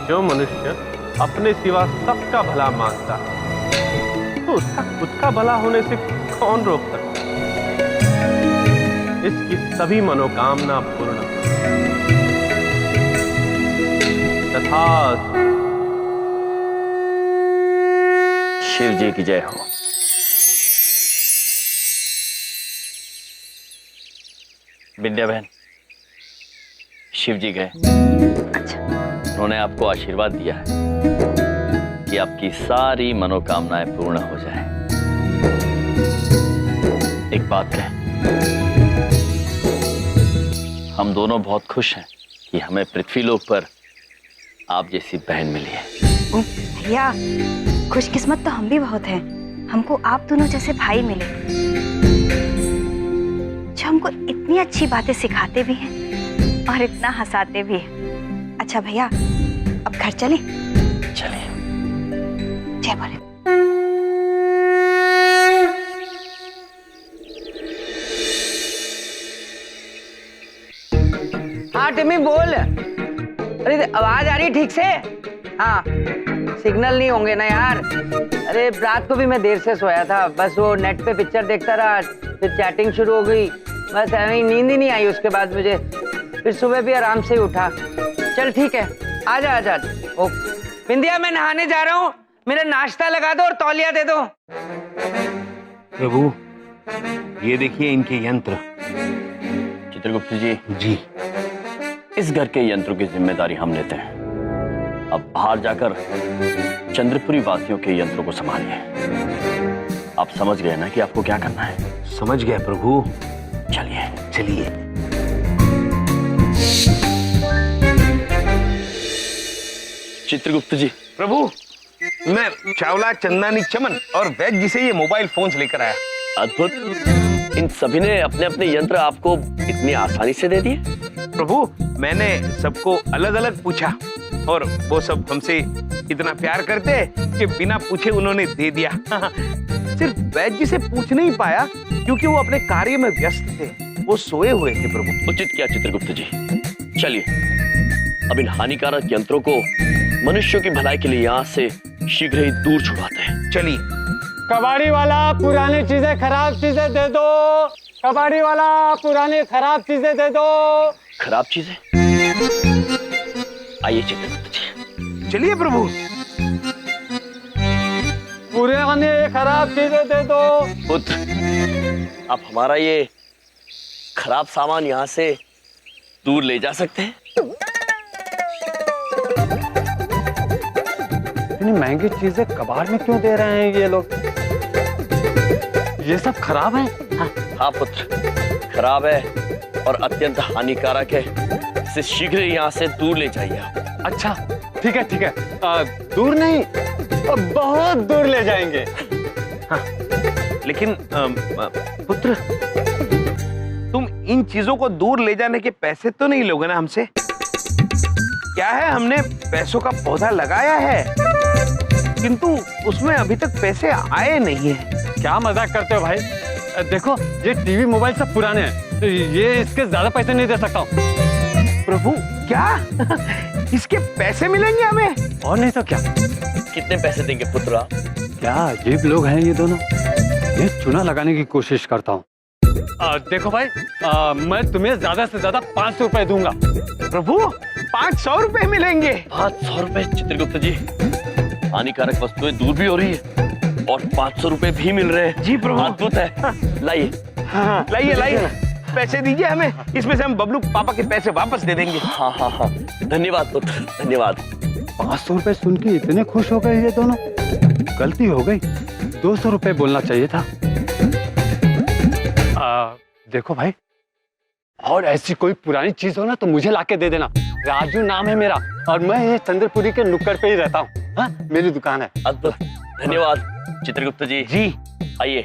जो मनुष्य अपने सिवा सबका भला मांगता है, तो उसका खुद का भला होने से कौन रोक सकता है। इसकी सभी मनोकामना पूर्ण तथास्तु। शिव जी की जय हो। बिंदिया बहन, शिव जी गए। अच्छा। उन्होंने आपको आशीर्वाद दिया है कि आपकी सारी मनोकामनाएं पूर्ण हो जाए। एक बात कहें, हम दोनों बहुत खुश हैं कि हमें पृथ्वीलोक पर आप जैसी बहन मिली है। भैया, खुशकिस्मत तो हम भी बहुत हैं, हमको आप दोनों जैसे भाई मिले, जो हमको इतनी अच्छी बातें सिखाते भी हैं और इतना हंसाते भी हैं। अच्छा भैया, अब घर चलें? चलिए। जय भोले। हाँ टिमी बोल। अरे आवाज आ रही है ठीक से? हाँ सिग्नल नहीं होंगे ना यार। अरे रात को भी मैं देर से सोया था, बस वो नेट पे पिक्चर देखता रहा, फिर चैटिंग शुरू हो गई, बस ऐਵੇਂ नींद ही नहीं आई उसके बाद मुझे। फिर सुबह भी आराम से ही उठा। चल ठीक है, आजा आजा। ओ बिंदिया, मैं नहाने जा रहा हूँ, मेरा नाश्ता लगा दो और तौलिया दे दो। प्रभु ये देखिए इनके यंत्र। चित्रगुप्त जी, जी इस घर के यंत्रों की जिम्मेदारी हम लेते हैं। अब बाहर जाकर चंद्रपुरी वासियों के यंत्रों को संभालिए। आप समझ गए ना कि आपको क्या करना है? समझ गया प्रभु। चलिए चलिए। चित्रगुप्त जी। प्रभु मैं चावला, चंदनी, चमन और वैद्य जी से ये मोबाइल फोन्स लेकर आया। अद्भुत। इन सभी ने अपने अपने यंत्र आपको इतनी आसानी से दे दिए? प्रभु मैंने सबको अलग अलग पूछा और वो सब हमसे इतना प्यार करते हैं कि बिना पूछे उन्होंने दे दिया। सिर्फ वैद्य जी से पूछ नहीं पाया क्योंकि वो अपने कार्य में व्यस्त थे, वो सोए हुए थे प्रभु। उचित किया चित्रगुप्त जी। चलिए अब इन हानिकारक यंत्रों को मनुष्यों की भलाई के लिए यहाँ से शीघ्र ही दूर छुड़वाते हैं। चलिए। कबाड़ी वाला पुरानी चीजें खराब चीजें दे दो। कबाड़ी वाला पुरानी खराब चीजें दे दो। खराब चीजें? आइए चित्रगुप्त जी। चलिए प्रभु। पुरानी खराब चीजें दे दो। पुत्र आप हमारा ये खराब सामान यहाँ से दूर ले जा सकते हैं? इतनी महंगी चीजें कबाड़ में क्यों दे रहे हैं ये लोग? ये सब खराब है? हाँ पुत्र खराब है और अत्यंत हानिकारक है। इसे शीघ्र यहाँ से दूर ले जाइए आप। अच्छा ठीक है ठीक है। दूर नहीं, बहुत दूर ले जाएंगे। हाँ, लेकिन पुत्र तुम इन चीजों को दूर ले जाने के पैसे तो नहीं लोगे ना हमसे? क्या है, हमने पैसों का पौधा लगाया है किंतु उसमें अभी तक पैसे आए नहीं है। क्या मजाक करते हो भाई? देखो ये टीवी मोबाइल सब पुराने हैं, तो ये इसके ज्यादा पैसे नहीं दे सकता हूँ। प्रभु क्या इसके पैसे मिलेंगे हमें? और नहीं तो क्या। कितने पैसे देंगे पुत्र आप? क्या अजीब लोग हैं ये दोनों। ये चूना लगाने की कोशिश करता हूँ। देखो भाई मैं तुम्हें ज्यादा से ज्यादा 500 रुपए दूंगा। प्रभु 500 रुपए मिलेंगे? 500 रुपए चित्रगुप्त जी। हानिकारक वस्तुएं दूर भी हो रही है और 500 रुपए भी मिल रहे हैं। जी प्रभु। अद्भुत है। लाइए लाइए लाइए, पैसे दीजिए हमें, इसमें से हम बबलू पापा के पैसे वापस दे देंगे। हाँ हाँ हाँ धन्यवाद पुत्र धन्यवाद। 500 रुपए सुन के इतने खुश हो गए ये दोनों। गलती हो गई, 200 रुपए बोलना चाहिए था। देखो भाई, और ऐसी कोई पुरानी चीज हो ना तो मुझे लाके दे देना। राजू नाम है मेरा और मैं ये चंद्रपुरी के नुक्कड़ पे ही रहता हूँ। हाँ, मेरी दुकान है। अद्भुत, धन्यवाद चित्रगुप्त जी। जी आइए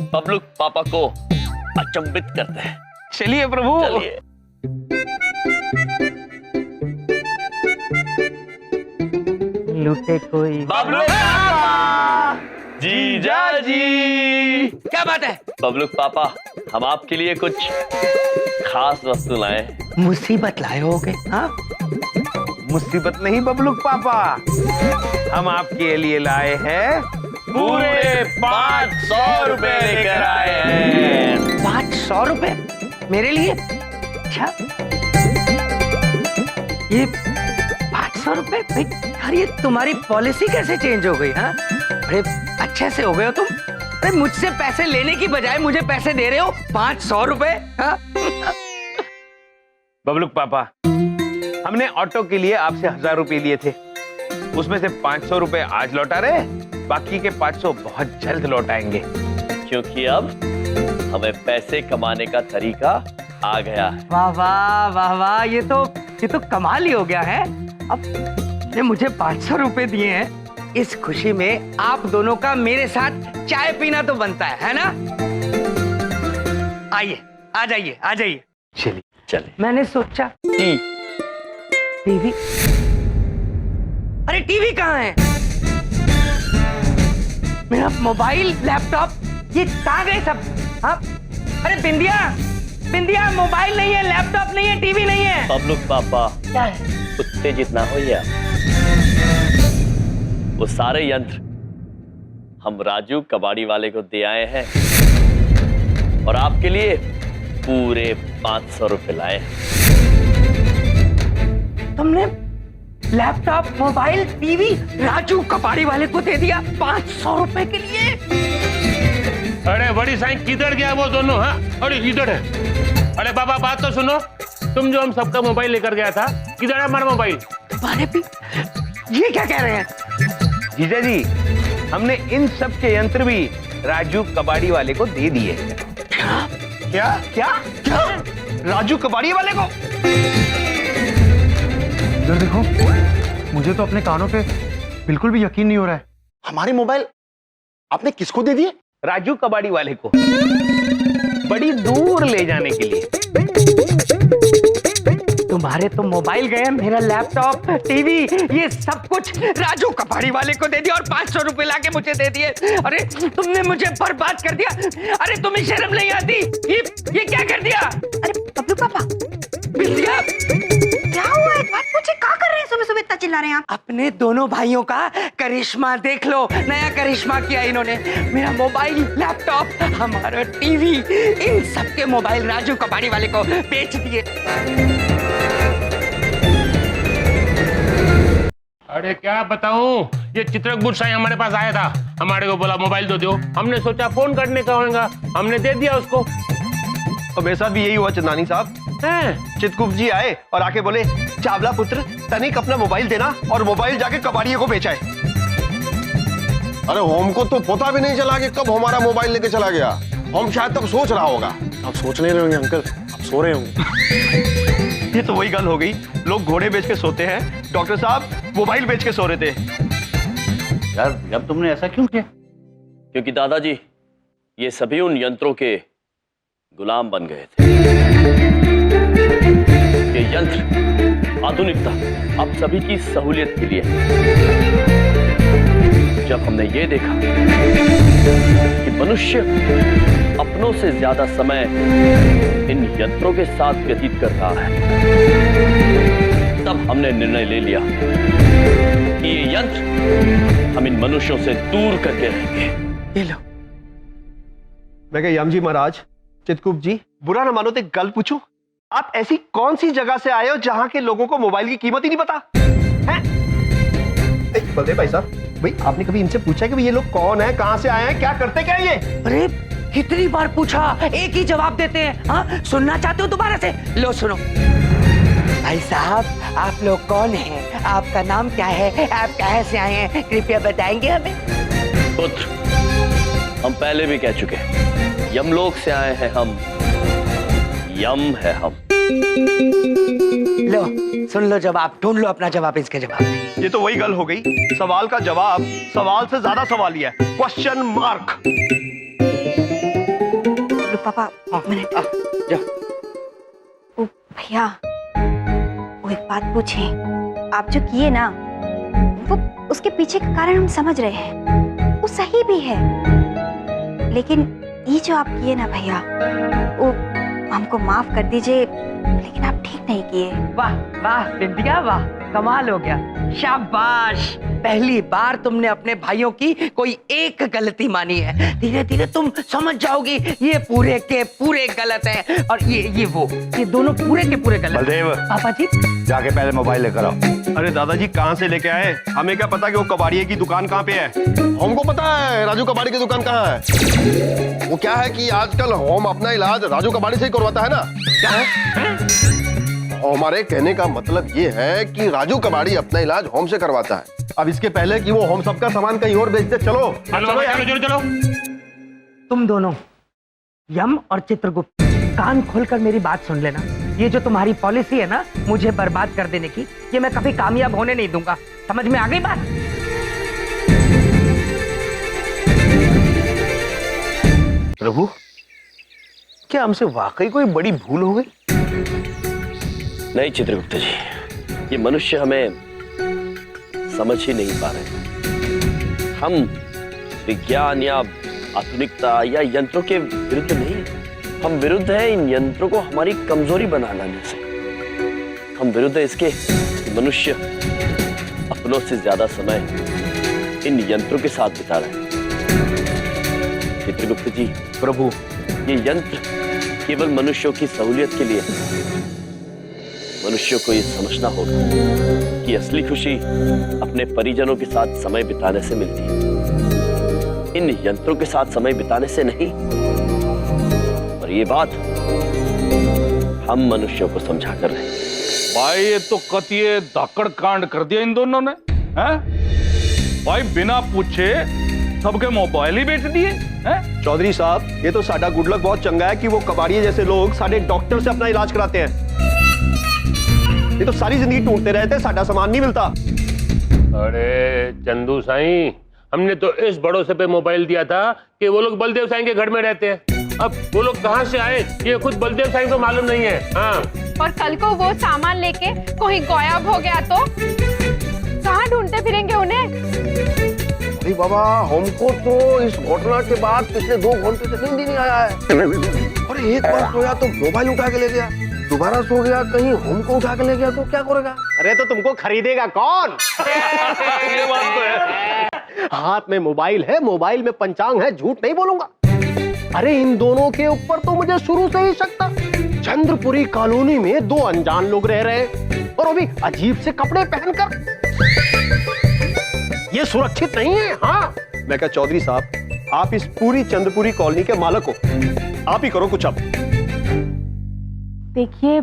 बबलू पापा को अचंभित करते हैं। चलिए प्रभु। चलिए। लूटे कोई बबलू पापा, जीजा जी। क्या बात है? बबलू पापा, हम आपके लिए कुछ खास वस्तु लाए हैं। मुसीबत लाए होगे? हाँ, मुसीबत नहीं बबलू पापा, हम आपके लिए लाए हैं पूरे 500 रुपए लेकर आए हैं। 500 रुपए मेरे लिए? अच्छा, ये 500 रुपए भाई, यार ये तुम्हारी पॉलिसी कैसे चेंज हो गई? हाँ, बड़े अच्छे से हो गए हो तुम। अरे मुझसे पैसे लेने की बजाय मुझे पैसे दे रहे हो 500 रुपए। हाँ? बबलू पापा, हमने ऑटो के लिए आपसे 1000 रुपए लिए थे, उसमें से 500 रुपए आज लौटा रहे, बाकी के 500 बहुत जल्द लौटाएंगे। क्योंकि अब हमें पैसे कमाने का तरीका आ गया है। वाह वाह वाह वाह, ये तो कमाल ही हो गया है। अब ने मुझे 500 रुपए दिए हैं, इस खुशी में आप दोनों का मेरे साथ चाय पीना तो बनता है ना? आइए, आ जाइए आ जाइए। चलिए चलिए। मैंने सोचा टीवी, अरे टीवी कहाँ है? मेरा मोबाइल, लैपटॉप, ये कहाँ गए सब? हाँ, अरे बिंदिया, बिंदिया, मोबाइल नहीं है, लैपटॉप नहीं है, टीवी नहीं है। बबलू पापा, क्या है? उत्तेजित ना होइए आप। वो सारे यंत्र हम राजू कबाड़ी वाले को दे आए हैं और आपके लिए पूरे 500 रुपए लाए। तुमने लैपटॉप, मोबाइल, टीवी राजू कबाड़ी वाले को दे दिया 500 रुपए के लिए? अरे बड़ी साईं, किधर गया वो दोनों? हाँ, अरे इधर है। अरे बाबा बात तो सुनो, तुम जो हम सबका मोबाइल लेकर गया था, किधर है हमारा मोबाइल? तुम्हारे भी ये क्या कह रहे हैं? जीजा जी, हमने इन सब के यंत्र भी राजू कबाड़ी वाले को दे दिए। क्या क्या क्या? राजू कबाड़ी वाले को? इधर देखो, मुझे तो अपने कानों पे बिल्कुल भी यकीन नहीं हो रहा है। हमारे मोबाइल आपने किसको दे दिए? राजू कबाड़ी वाले को, बड़ी दूर ले जाने के लिए। तुम्हारे तो मोबाइल गए, मेरा लैपटॉप, टीवी, ये सब कुछ राजू कबाड़ी वाले को दे दिया और 500 रुपए लाके मुझे दे दिए। अरे तुमने मुझे बर्बाद कर दिया। अरे तुम्हें शर्म नहीं आती? ये क्या कर दिया? अरे बबलू पापा, बिंदिया, क्या हुआ? एक बात पूछे, क्या कर रहे हैं सुबह सुबह इतना चिल्ला रहे हैं आप? अपने दोनों भाइयों का करिश्मा देख लो। नया करिश्मा किया इन्होंने। मेरा मोबाइल, लैपटॉप, हमारा टीवी, इन सब के मोबाइल राजू कबाड़ी वाले को बेच दिए। अरे क्या बताऊं, ये चित्रगुप्त साईं हमारे पास आया था, हमारे को बोला मोबाइल दो, हमने सोचा फोन करने का होगा, हमने दे दिया उसको। और मेरे साथ भी यही हुआ चंदानी साहब। चित्रगुप्त जी आए और आके बोले, चावला पुत्र तनिक अपना मोबाइल देना, और मोबाइल जाके कबाड़िए को बेचा है। अरे होम को तो पता भी नहीं चला कि कब हमारा मोबाइल लेके चला गया। हम शायद तब सोच रहा होगा। आप सोच नहीं रहे होंगे अंकल, आप सो रहे होंगे। ये तो वही गल हो गई, लोग घोड़े बेच के सोते हैं, डॉक्टर साहब मोबाइल बेच के सो रहे थे। यार जब तुमने ऐसा क्यों किया? क्योंकि दादाजी, ये सभी उन यंत्रों के गुलाम बन गए थे। ये यंत्र, आधुनिकता अब सभी की सहूलियत के लिए है। जब हमने ये देखा कि मनुष्य अपनों से ज्यादा समय इन यंत्रों के साथ व्यतीत कर रहा है, तब हमने निर्णय ले लिया कि ये यंत्र हम इन मनुष्यों से दूर करके रहेंगे। ये लो। मैं कहा, यम जी महाराज, चित्रगुप्त जी, बुरा ना मानो तो एक गल पूछूं, आप ऐसी कौन सी जगह से आए हो जहां के लोगों को मोबाइल की कीमत ही नहीं पता है? बलदेव भाई साहब, भाई आपने कभी इनसे पूछा कि ये लोग कौन है, कहां से आए हैं, क्या करते क्या ये? अरे कितनी बार पूछा, एक ही जवाब देते हैं। हाँ, सुनना चाहते हो दोबारा से? लो सुनो। भाई साहब, आप लोग कौन हैं? आपका नाम क्या है? आप कहाँ से आए हैं? कृपया बताएंगे हमें। पुत्र, हम पहले भी कह चुके हैं, यमलोक से आए हैं हम, यम है हम। लो सुन लो जवाब, ढूंढ लो अपना जवाब इसके जवाब। ये तो वही गल हो गई, सवाल का जवाब सवाल से ज्यादा सवाल ही है, क्वेश्चन मार्क। पापा, एक मिनट। ओ भैया, वो एक बात पूछे, आप जो किए ना, वो उसके पीछे का कारण हम समझ रहे हैं, वो सही भी है, लेकिन ये जो आप किए ना भैया, वो हमको माफ कर दीजिए, लेकिन आप ठीक नहीं किए। वाह वाह बिंदिया, वाह, कमाल हो गया, शाबाश। पहली बार तुमने अपने भाइयों की कोई एक गलती मानी है। धीरे धीरे तुम समझ जाओगी ये पूरे के पूरे गलत है, और ये वो, ये दोनों पूरे के पूरे गलत। बलदेव, पापा जी, जाके पहले मोबाइल लेकर आओ। अरे दादाजी, कहाँ से लेके आए? हमें क्या पता कि वो कबाड़िए की दुकान कहाँ पे है? हमको पता है राजू कबाड़ी की दुकान कहाँ है। वो क्या है कि आजकल होम अपना इलाज राजू कबाड़ी से ही करवाता है ना। क्या है? और हमारे कहने का मतलब ये है कि राजू कबाड़ी अपना इलाज होम से करवाता है। अब इसके पहले कि वो होम सबका सामान कहीं और बेच दे, चलो चलो। तुम दोनों, यम और चित्रगुप्त, कान खोलकर मेरी बात सुन लेना। ये जो तुम्हारी पॉलिसी है ना, मुझे बर्बाद कर देने की, ये मैं कभी कामयाब होने नहीं दूंगा। समझ में आ गई बात? प्रभु, क्या हमसे वाकई कोई बड़ी भूल हो गई? नहीं चित्रगुप्त जी, ये मनुष्य हमें समझ ही नहीं पा रहे। हम विज्ञान या आधुनिकता या यंत्रों के विरुद्ध नहीं, हम विरुद्ध है इन यंत्रों को हमारी कमजोरी बना लाने से। हम विरुद्ध है इसके मनुष्य अपनों से ज्यादा समय इन यंत्रों के साथ बिता रहे हैं। चित्रगुप्त जी, प्रभु, ये यंत्र केवल मनुष्यों की सहूलियत के लिए है। मनुष्यों को ये समझना होगा कि असली खुशी अपने परिजनों के साथ समय बिताने से मिलती है, इन यंत्रों के साथ समय बिताने से नहीं। और ये बात हम मनुष्यों को समझा कर रहे हैं। भाई ये तो कतिये धाकड़ कांड कर दिया इन दोनों ने, हैं? भाई बिना पूछे सबके मोबाइल ही बेच दिए हैं? चौधरी साहब, ये तो साडा गुडलक बहुत चंगा है कि वो कबाड़िए जैसे लोग साडे डॉक्टर से अपना इलाज कराते हैं। ये तो सारी जिंदगी ढूंढते रहते, साडा सामान नहीं मिलता। अरे चंदू साईं, हमने तो इस भरोसे पे मोबाइल दिया था कि वो लोग बलदेव साईं के घर में रहते हैं। अब वो लोग कहाँ से आए ये खुद बलदेव साईं को मालूम नहीं है। हाँ, और कल को वो सामान लेके कोई गायब हो गया तो कहाँ ढूंढते फिरेंगे उन्हें? अरे बाबा, हमको तो इस घटना के बाद पिछले 2 घंटे से नींद ही नहीं आया है। और एक बार सोया तो मोबाइल उठा के ले गया, दोबारा सो गया कहीं हमको उठा के ले गया तो क्या करेगा? अरे तो तुमको खरीदेगा कौन? ये बात तो है। हाथ में मोबाइल है, मोबाइल में पंचांग है, झूठ नहीं बोलूंगा। अरे इन दोनों के ऊपर तो मुझे शुरू से ही शक था। चंद्रपुरी कॉलोनी में 2 अनजान लोग रह रहे हैं और वो भी अजीब से कपड़े पहनकर। ये सुरक्षित नहीं है। हाँ, मैं कहा चौधरी साहब, आप इस पूरी चंद्रपुरी कॉलोनी के मालक हो, आप ही करो कुछ। अब देखिए,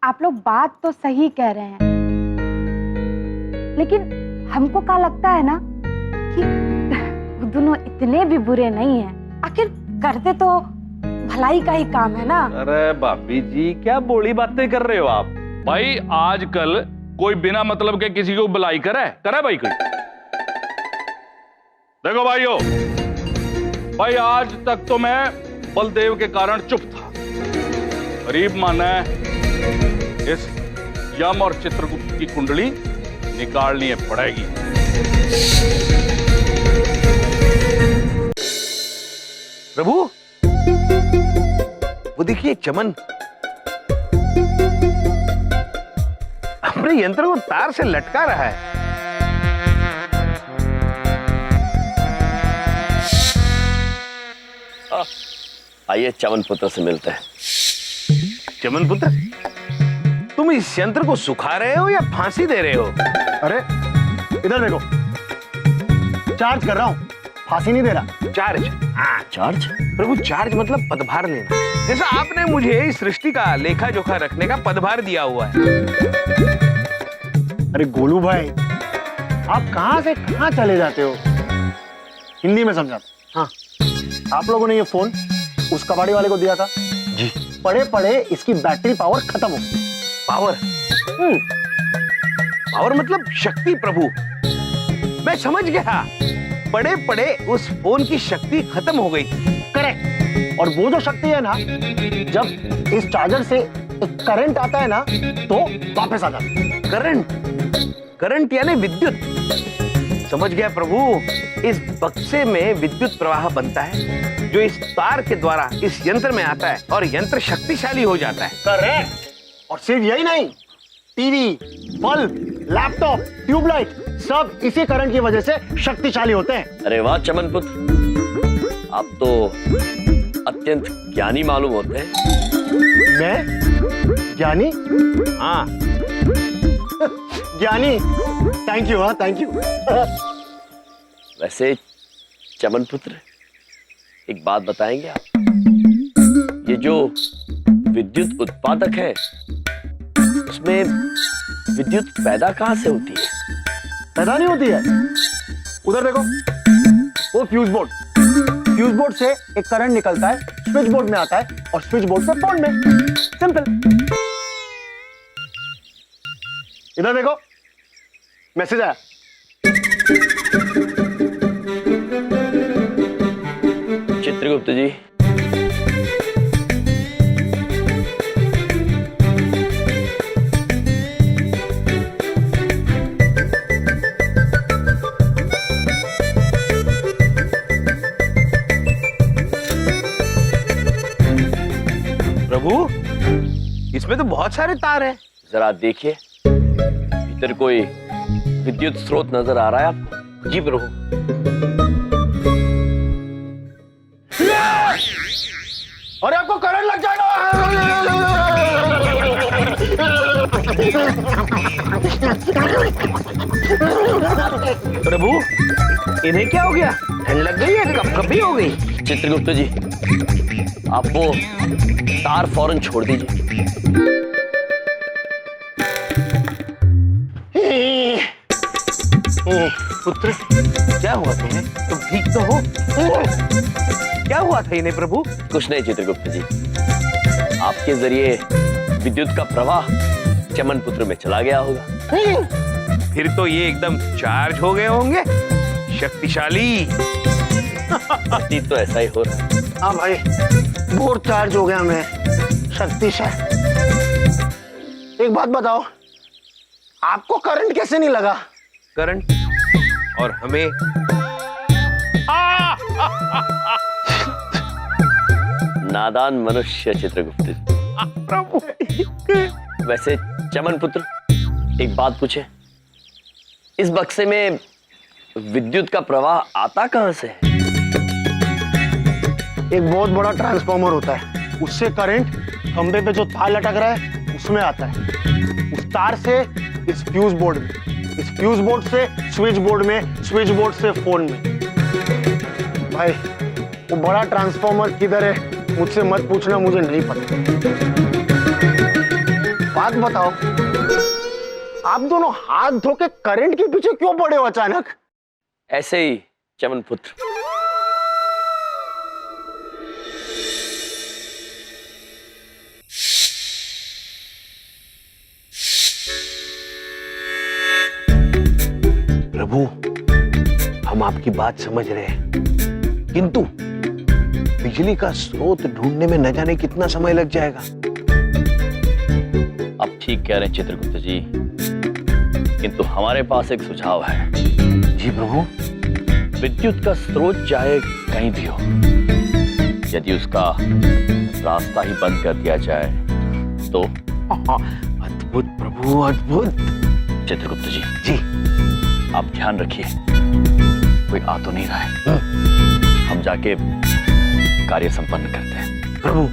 आप लोग बात तो सही कह रहे हैं, लेकिन हमको क्या लगता है ना कि वो दोनों इतने भी बुरे नहीं हैं। आखिर करते तो भलाई का ही काम है ना। अरे भाभी जी, क्या बोली बातें कर रहे हो आप? भाई आजकल कोई बिना मतलब के किसी को बुलाई करे भाई कोई? देखो भाइयों, भाई आज तक तो मैं बलदेव के कारण चुप था। गरीब माने इस यम और चित्रगुप्त की कुंडली निकालनी पड़ेगी। प्रभु, वो देखिए चमन अपने यंत्र को तार से लटका रहा है। आइए चमन पुत्र से मिलते हैं। चमन पुत्र, तुम इस यंत्र को सुखा रहे हो या फांसी दे रहे हो? अरे इधर देखो, चार्ज कर रहा हूँ, फांसी नहीं दे रहा। चार्ज? हाँ चार्ज। प्रभु, चार्ज मतलब पदभार लेना, जैसा आपने मुझे इस सृष्टि का लेखा जोखा रखने का पदभार दिया हुआ है। अरे गोलू भाई, आप कहां से कहां चले जाते हो? हिंदी में समझाता। हाँ, आप लोगों ने ये फोन उस कबाड़ी वाले को दिया था जी। पड़े पड़े इसकी बैटरी पावर खत्म हो गई। पावर? पावर मतलब शक्ति प्रभु, मैं समझ गया। पड़े पड़े उस फोन की शक्ति खत्म हो गई। करेक्ट। और वो जो शक्ति है ना, जब इस चार्जर से करंट आता है ना तो वापस आ जाता है। करंट? करंट यानी विद्युत। समझ गया प्रभु, इस बक्से में विद्युत प्रवाह बनता है जो इस तार के द्वारा इस यंत्र में आता है और यंत्र शक्तिशाली हो जाता है। करेक्ट। और सिर्फ यही नहीं, टीवी, बल्ब, लैपटॉप, ट्यूबलाइट सब इसी करंट की वजह से शक्तिशाली होते हैं। अरे वाह चमन पुत्र, आप तो अत्यंत ज्ञानी मालूम होते हैं। मैं ज्ञानी? हाँ ज्ञानी। Thank you. हाँ थैंक यू। वैसे चमन पुत्र, एक बात बताएंगे आप? ये जो विद्युत उत्पादक है उसमें विद्युत पैदा कहां से होती है? पैदा नहीं होती है। उधर देखो, वो फ्यूज बोर्ड, फ्यूज बोर्ड से एक करंट निकलता है, स्विच बोर्ड में आता है और स्विच बोर्ड से फोन में। सिंपल। इधर देखो, मैसेज आया। चित्रगुप्त जी, इसमें तो बहुत सारे तार हैं। जरा देखिए, भीतर कोई विद्युत स्रोत नजर आ रहा है आपको? जी प्रभु। अरे आपको करंट लग जाएगा। प्रभु, इन्हें क्या हो गया? ठंड लग गई है? कभी हो गई? चित्रगुप्त जी, आप वो तार फौरन छोड़ दीजिए। पुत्र, क्या हुआ तुम्हें? तुम ठीक तो हो? क्या हुआ था इन्हें प्रभु? कुछ नहीं चित्रगुप्त जी, आपके जरिए विद्युत का प्रवाह चमन पुत्र में चला गया होगा। फिर तो ये एकदम चार्ज हो गए होंगे, शक्तिशाली। प्रतीत तो ऐसा ही हो रहा है। हाँ भाई, बहुत चार्ज हो गया मैं, शक्तिशाली। एक बात बताओ, आपको करंट कैसे नहीं लगा? करंट और हमें नादान मनुष्य चित्रगुप्त जी। प्रभु। वैसे चमन पुत्र, एक बात पूछे, इस बक्से में विद्युत का प्रवाह आता कहां से है? एक बहुत बड़ा ट्रांसफॉर्मर होता है, उससे करंट खंभे पे जो तार लटक रहा है उसमें आता है, उस तार से इस फ्यूज बोर्ड में, इस फ्यूज बोर्ड से स्विच बोर्ड में, स्विच बोर्ड से फोन में। भाई, वो बड़ा ट्रांसफॉर्मर किधर है मुझसे मत पूछना, मुझे नहीं पता। बात बताओ, आप दोनों हाथ धो के करंट के पीछे क्यों पड़े हो अचानक? ऐसे ही चमन पुत्र। प्रभु, हम आपकी बात समझ रहे हैं, किंतु बिजली का स्रोत ढूंढने में न जाने कितना समय लग जाएगा। आप ठीक कह रहे हैं चित्रगुप्त जी, किंतु हमारे पास एक सुझाव है। जी प्रभु। विद्युत का स्रोत चाहे कहीं भी हो, यदि उसका रास्ता ही बंद कर दिया जाए तो। अद्भुत प्रभु, अद्भुत। चित्रगुप्त जी, जी आप ध्यान रखिए, कोई आ तो नहीं रहा है। हम जाके कार्य संपन्न करते हैं। प्रभु,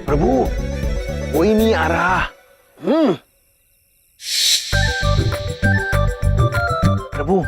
प्रभु, कोई नहीं आ रहा। प्रभु,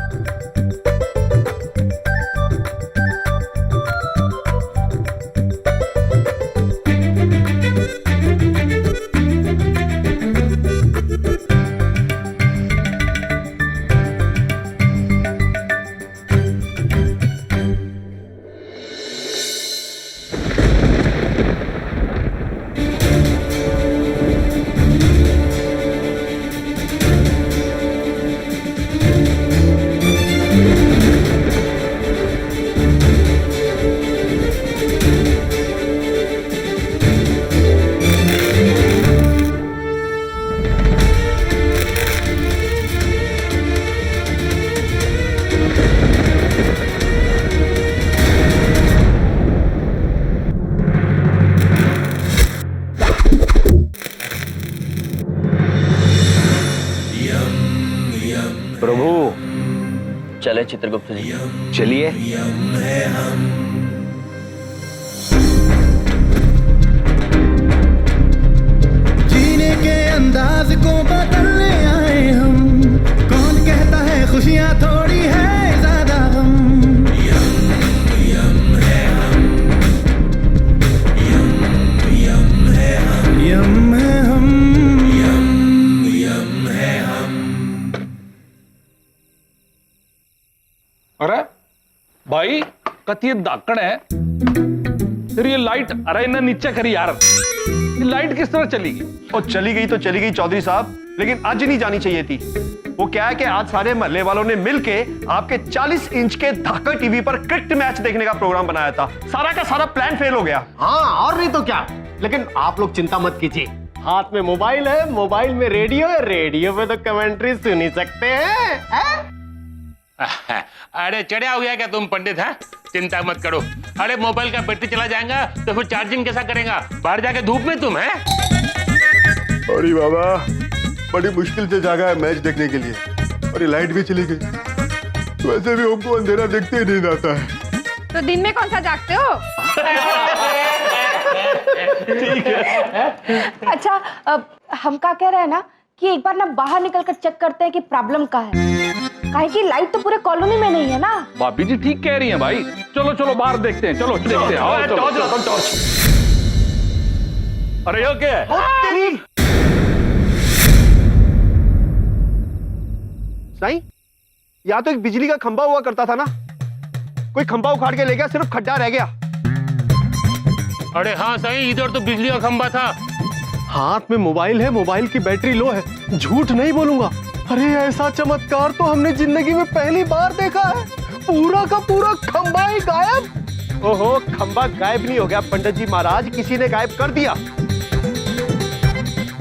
चले चित्रगुप्त जी, चलिए। जीने के अंदाज को बदलने आए हम, कौन कहता है खुशियां थोड़ी है ज्यादा गम। यम है हम, यम है हम, यम है हम, यम है हम। अरे भाई, कतिये दाकड़ है। फिर ये लाइट, अरे ना नीचे करी यार, ये लाइट किस तरह चली गई? और चली गई तो चली गई चौधरी साहब, लेकिन आज नहीं जानी चाहिए थी। वो क्या है कि आज सारे महल्ले वालों ने मिलके आपके 40 इंच के धाकड़ टीवी पर क्रिकेट मैच देखने का प्रोग्राम बनाया था। सारा का सारा प्लान फेल हो गया। हाँ, और नहीं तो क्या। लेकिन आप लोग चिंता मत कीजिए, हाथ में मोबाइल है, मोबाइल में रेडियो है, रेडियो पे तो कमेंट्री सुन ही सकते हैं। अरे चढ़ा हुआ क्या तुम पंडित हैं? चिंता मत करो। अरे मोबाइल का बैटरी चला जाएगा तो फिर चार्जिंग कैसा करेगा? बाहर जाके धूप में तुम है। अरे बाबा, बड़ी मुश्किल से जागा है मैच देखने के लिए और ये लाइट भी चली गई। वैसे भी हमको अंधेरा देखते ही नहीं आता है। तो दिन में कौन सा जागते हो? ठीक है। अच्छा, अब हम क्या कह रहे हैं ना कि एक बार ना बाहर निकल कर चेक करते हैं कि प्रॉब्लम क्या है। काहे कि लाइट तो पूरे कॉलोनी में नहीं है ना। भाभी जी ठीक कह रही हैं भाई। चलो चलो बाहर देखते हैं। चलो देखते हैं। आओ, चलो, चलो। अरे ये क्या है? साईं, यहाँ तो एक बिजली का खंभा हुआ करता था ना, कोई खंभा उखाड़ के ले गया, सिर्फ खड्डा रह गया। अरे हाँ सही, इधर तो बिजली का खंभा था। हाथ में मोबाइल है, मोबाइल की बैटरी लो है, झूठ नहीं बोलूंगा। अरे ऐसा चमत्कार तो हमने जिंदगी में पहली बार देखा है। पूरा का पूरा खंभा ही गायब। ओहो, खंभा गायब नहीं हो गया पंडित जी महाराज, किसी ने गायब कर दिया।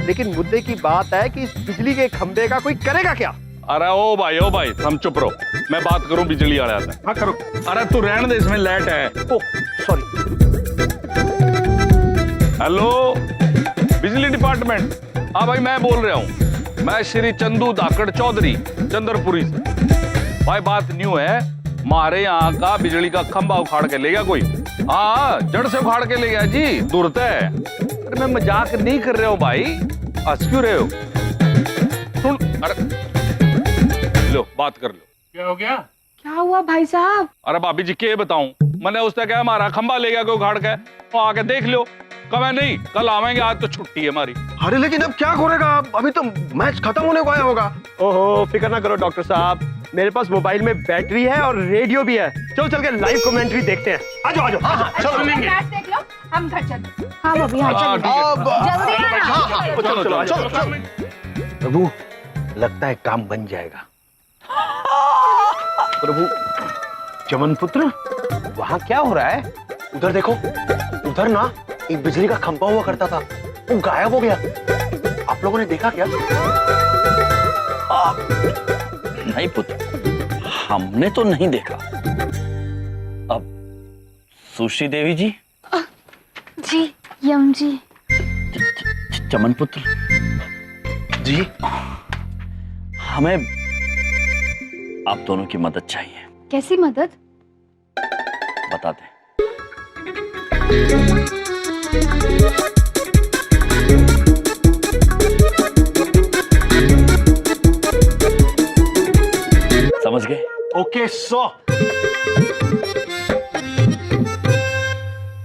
लेकिन मुद्दे की बात है कि इस बिजली के खंभे का कोई करेगा क्या? अरे ओ भाई हम चुप रहो। मैं बात करूं बिजली वाले से। हाँ करो। अरे तू रहने दे, इसमें लाइट है। Oh sorry. हेलो बिजली डिपार्टमेंट। हाँ भाई मैं बोल रहा हूँ। मैं श्री चंदू धाकड़ चौधरी चंद्रपुरी से। भाई बात न्यू है, हमारे यहाँ का बिजली का खंभा उखाड़ के ले गया कोई। हाँ जड़ से उखाड़ के ले गया जी, दूरता है। अरे मैं मजाक नहीं कर रहा हूँ भाई, हंस क्यों रहे हो? सुन, अरे लो बात कर लो। क्या हो गया? क्या हुआ भाई साहब? अरे भाभी जी के बताऊं, मैंने उससे कहा हमारा खंभा ले गया कोई उखाड़ के, तो आके देख लो। कहा नहीं कल आवेंगे, आज तो छुट्टी है हमारी। अरे लेकिन अब क्या करेगा आप? अभी तो मैच खत्म होने को आया होगा। ओहो फिक्र ना करो डॉक्टर साहब, मेरे पास मोबाइल में बैटरी है और रेडियो भी है। चल के लाइव कमेंट्री देखते हैं। आजो आजो चलो। मैच देख लो, हम घर चलते हैं। हाँ भाभी, हाँ हाँ, चलते ठीक हैं। है। जल्दी आना। चलो। प्रभु, लगता है काम बन जाएगा। प्रभु, चमन पुत्र, वहां क्या हो रहा है? उधर देखो, उधर ना एक बिजली का खंभा हुआ करता था, वो गायब हो गया। आप लोगों ने देखा क्या? नहीं पुत्र, हमने तो नहीं देखा। अब सुश्री देवी जी। जी यम जी। चमन पुत्र जी, हमें आप दोनों की मदद चाहिए। कैसी मदद? बताते हैं। समझ गए? ओके सो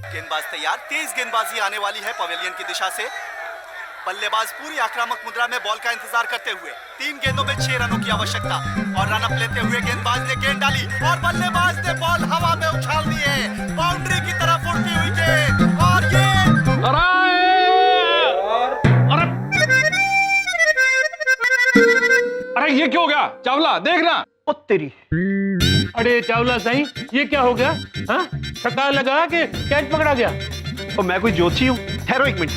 गेंदबाज तैयार, तेज गेंदबाजी आने वाली है पवेलियन की दिशा से। बल्लेबाज पूरी आक्रामक मुद्रा में बॉल का इंतजार करते हुए। 3 गेंदों में 6 रनों की आवश्यकता और रन अप लेते हुए गेंदबाज ने गेंद डाली और बल्लेबाज ने बॉल हवा में उछाल दी है। बाउंड्री की तरफ उड़ती हुई गेंद और ये अरे ये क्या हो गया? चावला देखना। ओ तेरी। अरे चावला साईं, ये क्या हो गया? हाँ, छक्का लगा के कैच पकड़ा गया। तो मैं कोई जोशी हूँ? ठहरो एक मिनट।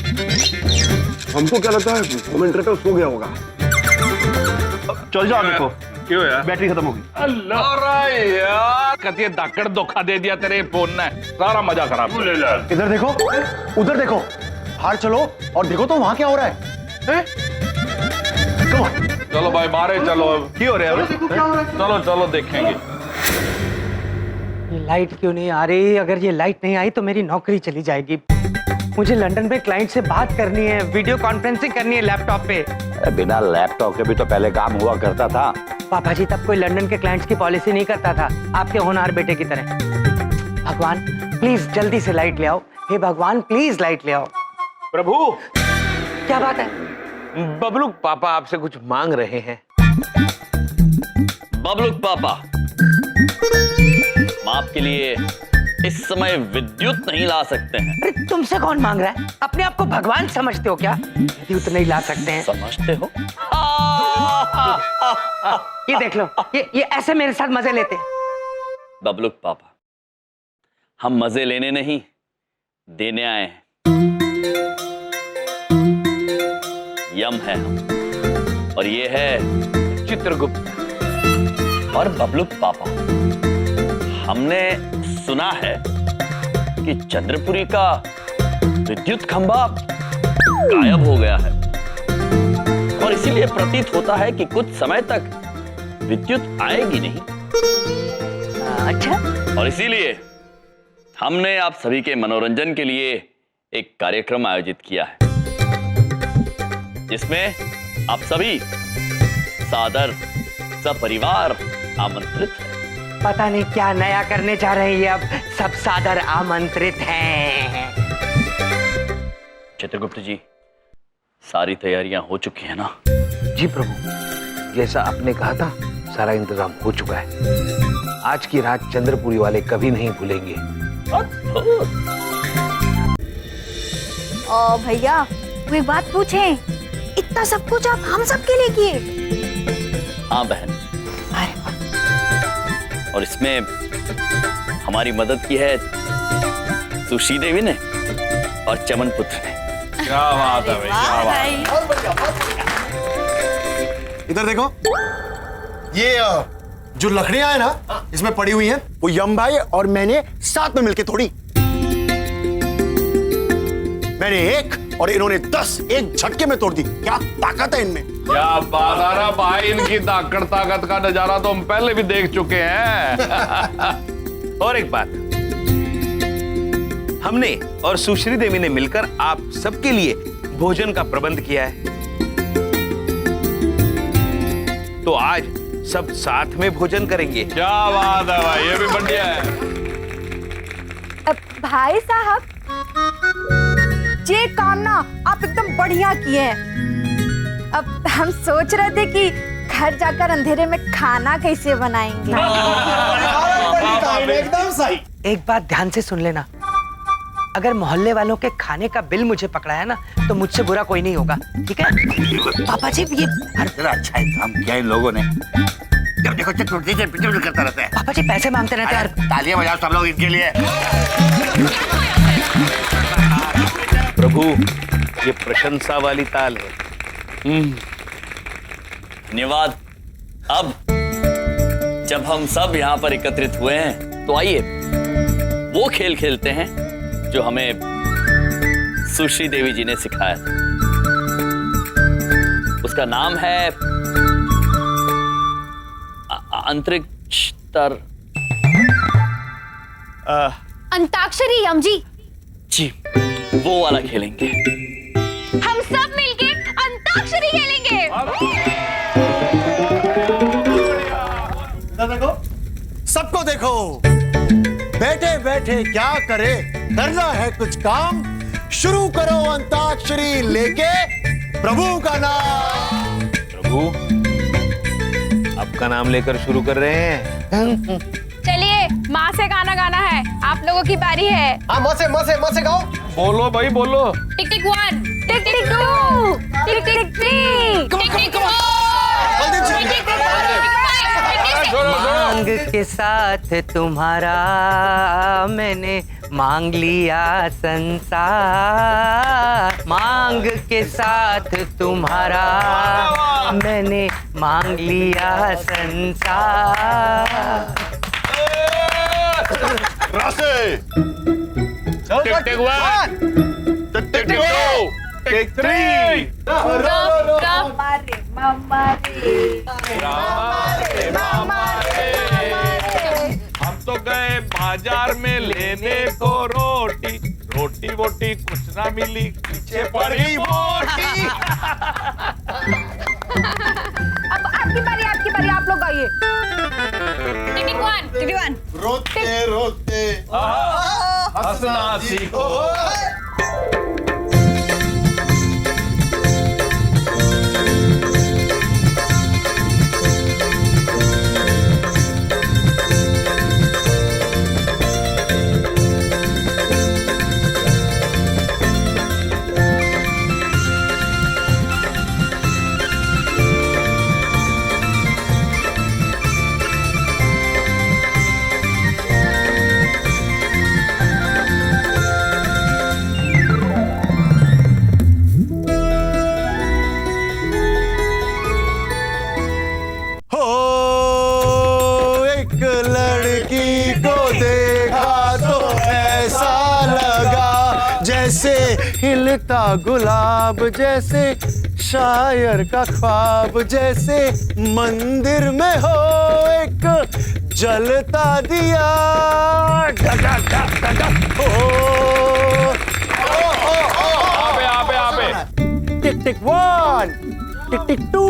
हमको क्या लगता है कमेंटेटर सो गया होगा। चल जाओ, देखो क्यों यार? बैटरी खत्म हो गई। अल्लाह, अरे यार कतिये धाकड़ धोखा दे दिया तेरे फोन ने, सारा मजा खराब। इधर देखो, उधर देखो, बाहर चलो और देखो तो वहां क्या हो रहा है? चलो भाई बाहर चलो। क्या हो रहा है? चलो चलो देखेंगे। ये लाइट क्यों नहीं आ रही? अगर ये लाइट नहीं आई तो मेरी नौकरी चली जाएगी। मुझे लंदन में क्लाइंट से बात करनी है, वीडियो कॉन्फ्रेंसिंग करनी है लैपटॉप पे। बिना लैपटॉप के भी तो पहले काम हुआ करता था। पापा जी तब कोई लंदन के क्लाइंट्स की पॉलिसी नहीं करता था, आपके होनहार बेटे की तरह। भगवान प्लीज जल्दी से लाइट ले आओ। हे भगवान प्लीज लाइट ले आओ। प्रभु, क्या बात है? बबलू पापा आपसे कुछ मांग रहे हैं। बबलू पापा, हम आपके लिए इस समय विद्युत नहीं ला सकते हैं। अरे तुमसे कौन मांग रहा है? अपने आप को भगवान समझते हो क्या? विद्युत नहीं ला सकते हैं? समझते हो? ये देख लो, ये ऐसे मेरे साथ मजे लेते हैं। बबलू पापा, हम मजे लेने नहीं देने आए हैं। यम है हम, और ये है चित्रगुप्त। और बबलू पापा, हमने सुना है कि चंद्रपुरी का विद्युत खंभा गायब हो गया है और इसीलिए प्रतीत होता है कि कुछ समय तक विद्युत आएगी नहीं। अच्छा। और इसीलिए हमने आप सभी के मनोरंजन के लिए एक कार्यक्रम आयोजित किया है जिसमें आप सभी सादर सपरिवार आमंत्रित हैं। पता नहीं क्या नया करने जा रहे हैं, अब सब सादर आमंत्रित हैं। चित्रगुप्त जी, सारी तैयारियां हो चुकी है ना? जी प्रभु, जैसा आपने कहा था सारा इंतजाम हो चुका है। आज की रात चंद्रपुरी वाले कभी नहीं भूलेंगे। ओ भैया, वो एक बात पूछें, इतना सब कुछ आप हम सब के लिए किए? हाँ बहन, और इसमें हमारी मदद की है सुश्री देवी ने और चमन पुत्र ने। क्या बात है भाई, क्या बात। इधर देखो, ये जो लकड़ियां हैं ना इसमें पड़ी हुई हैं, वो यम भाई और मैंने साथ में मिलके तोड़ी। मैंने 1 और इन्होंने 10 एक झटके में तोड़ दी। क्या ताकत है इनमें। क्या बात है रे भाई, इनकी ताकत का नजारा तो हम पहले भी देख चुके हैं। और एक बात, हमने और सुश्री देवी ने मिलकर आप सबके लिए भोजन का प्रबंध किया है, तो आज सब साथ में भोजन करेंगे। क्या बात है भाई, ये भी बढ़िया है। भाई साहब, ये काम ना आप एकदम बढ़िया किए हैं। अब हम सोच रहे थे कि घर जाकर अंधेरे में खाना कैसे बनाएंगे। एकदम सही। एक बात ध्यान से सुन लेना, अगर मोहल्ले वालों के खाने का बिल मुझे पकड़ाया ना तो मुझसे बुरा कोई नहीं होगा, ठीक है? पापा जी, ये अच्छा इंतजाम किया इन लोगों ने। जब देखो चतुर्थी से पिटूल करता रहता है। पापा जी पैसे मांगते रहते हैं। तालियां बजाओ सब लोग इनके लिए। प्रभु, ये प्रशंसा वाली ताल है। धन्यवाद। अब जब हम सब यहाँ पर एकत्रित हुए हैं तो आइए वो खेल खेलते हैं जो हमें सुश्री देवी जी ने सिखाया। उसका नाम है अंतरिक्ष तर अंताक्षरी यम जी। जी, वो वाला खेलेंगे। हम सब मिलके अंताक्षरी खेलेंगे। देखो, सबको देखो, बैठे बैठे क्या करे, करना है कुछ काम, शुरू करो अंताक्षरी लेके प्रभु का नाम। प्रभु, आपका नाम लेकर शुरू कर रहे हैं। चलिए, माँ से गाना गाना है, आप लोगों की बारी है। हाँ, माँ से गाओ। बोलो भाई बोलो। टिक टिक 1, टिक टिक 2, टिक टिक 3, टिक टिक 4, टिक टिक 5। मांग के साथ तुम्हारा मैंने मांग लिया संसार, मांग के साथ तुम्हारा मैंने मांग लिया संसार। रासे। टिक टिक 1, टिक टिक 2, टिक 3। हम तो गए बाजार में लेने को रोटी, रोटी वोटी कुछ ना मिली, पीछे पड़ी मोटी। अब आपकी बारी, आप लोग आइए। टिक टिक 1, टिक टिक 1। रोते रोते हंसना सीखो। खिलता गुलाब जैसे, शायर का ख्वाब जैसे, मंदिर में हो एक जलता दिया। डगा डगा डगा आपे टिक टिक 1, टिक टिक 2,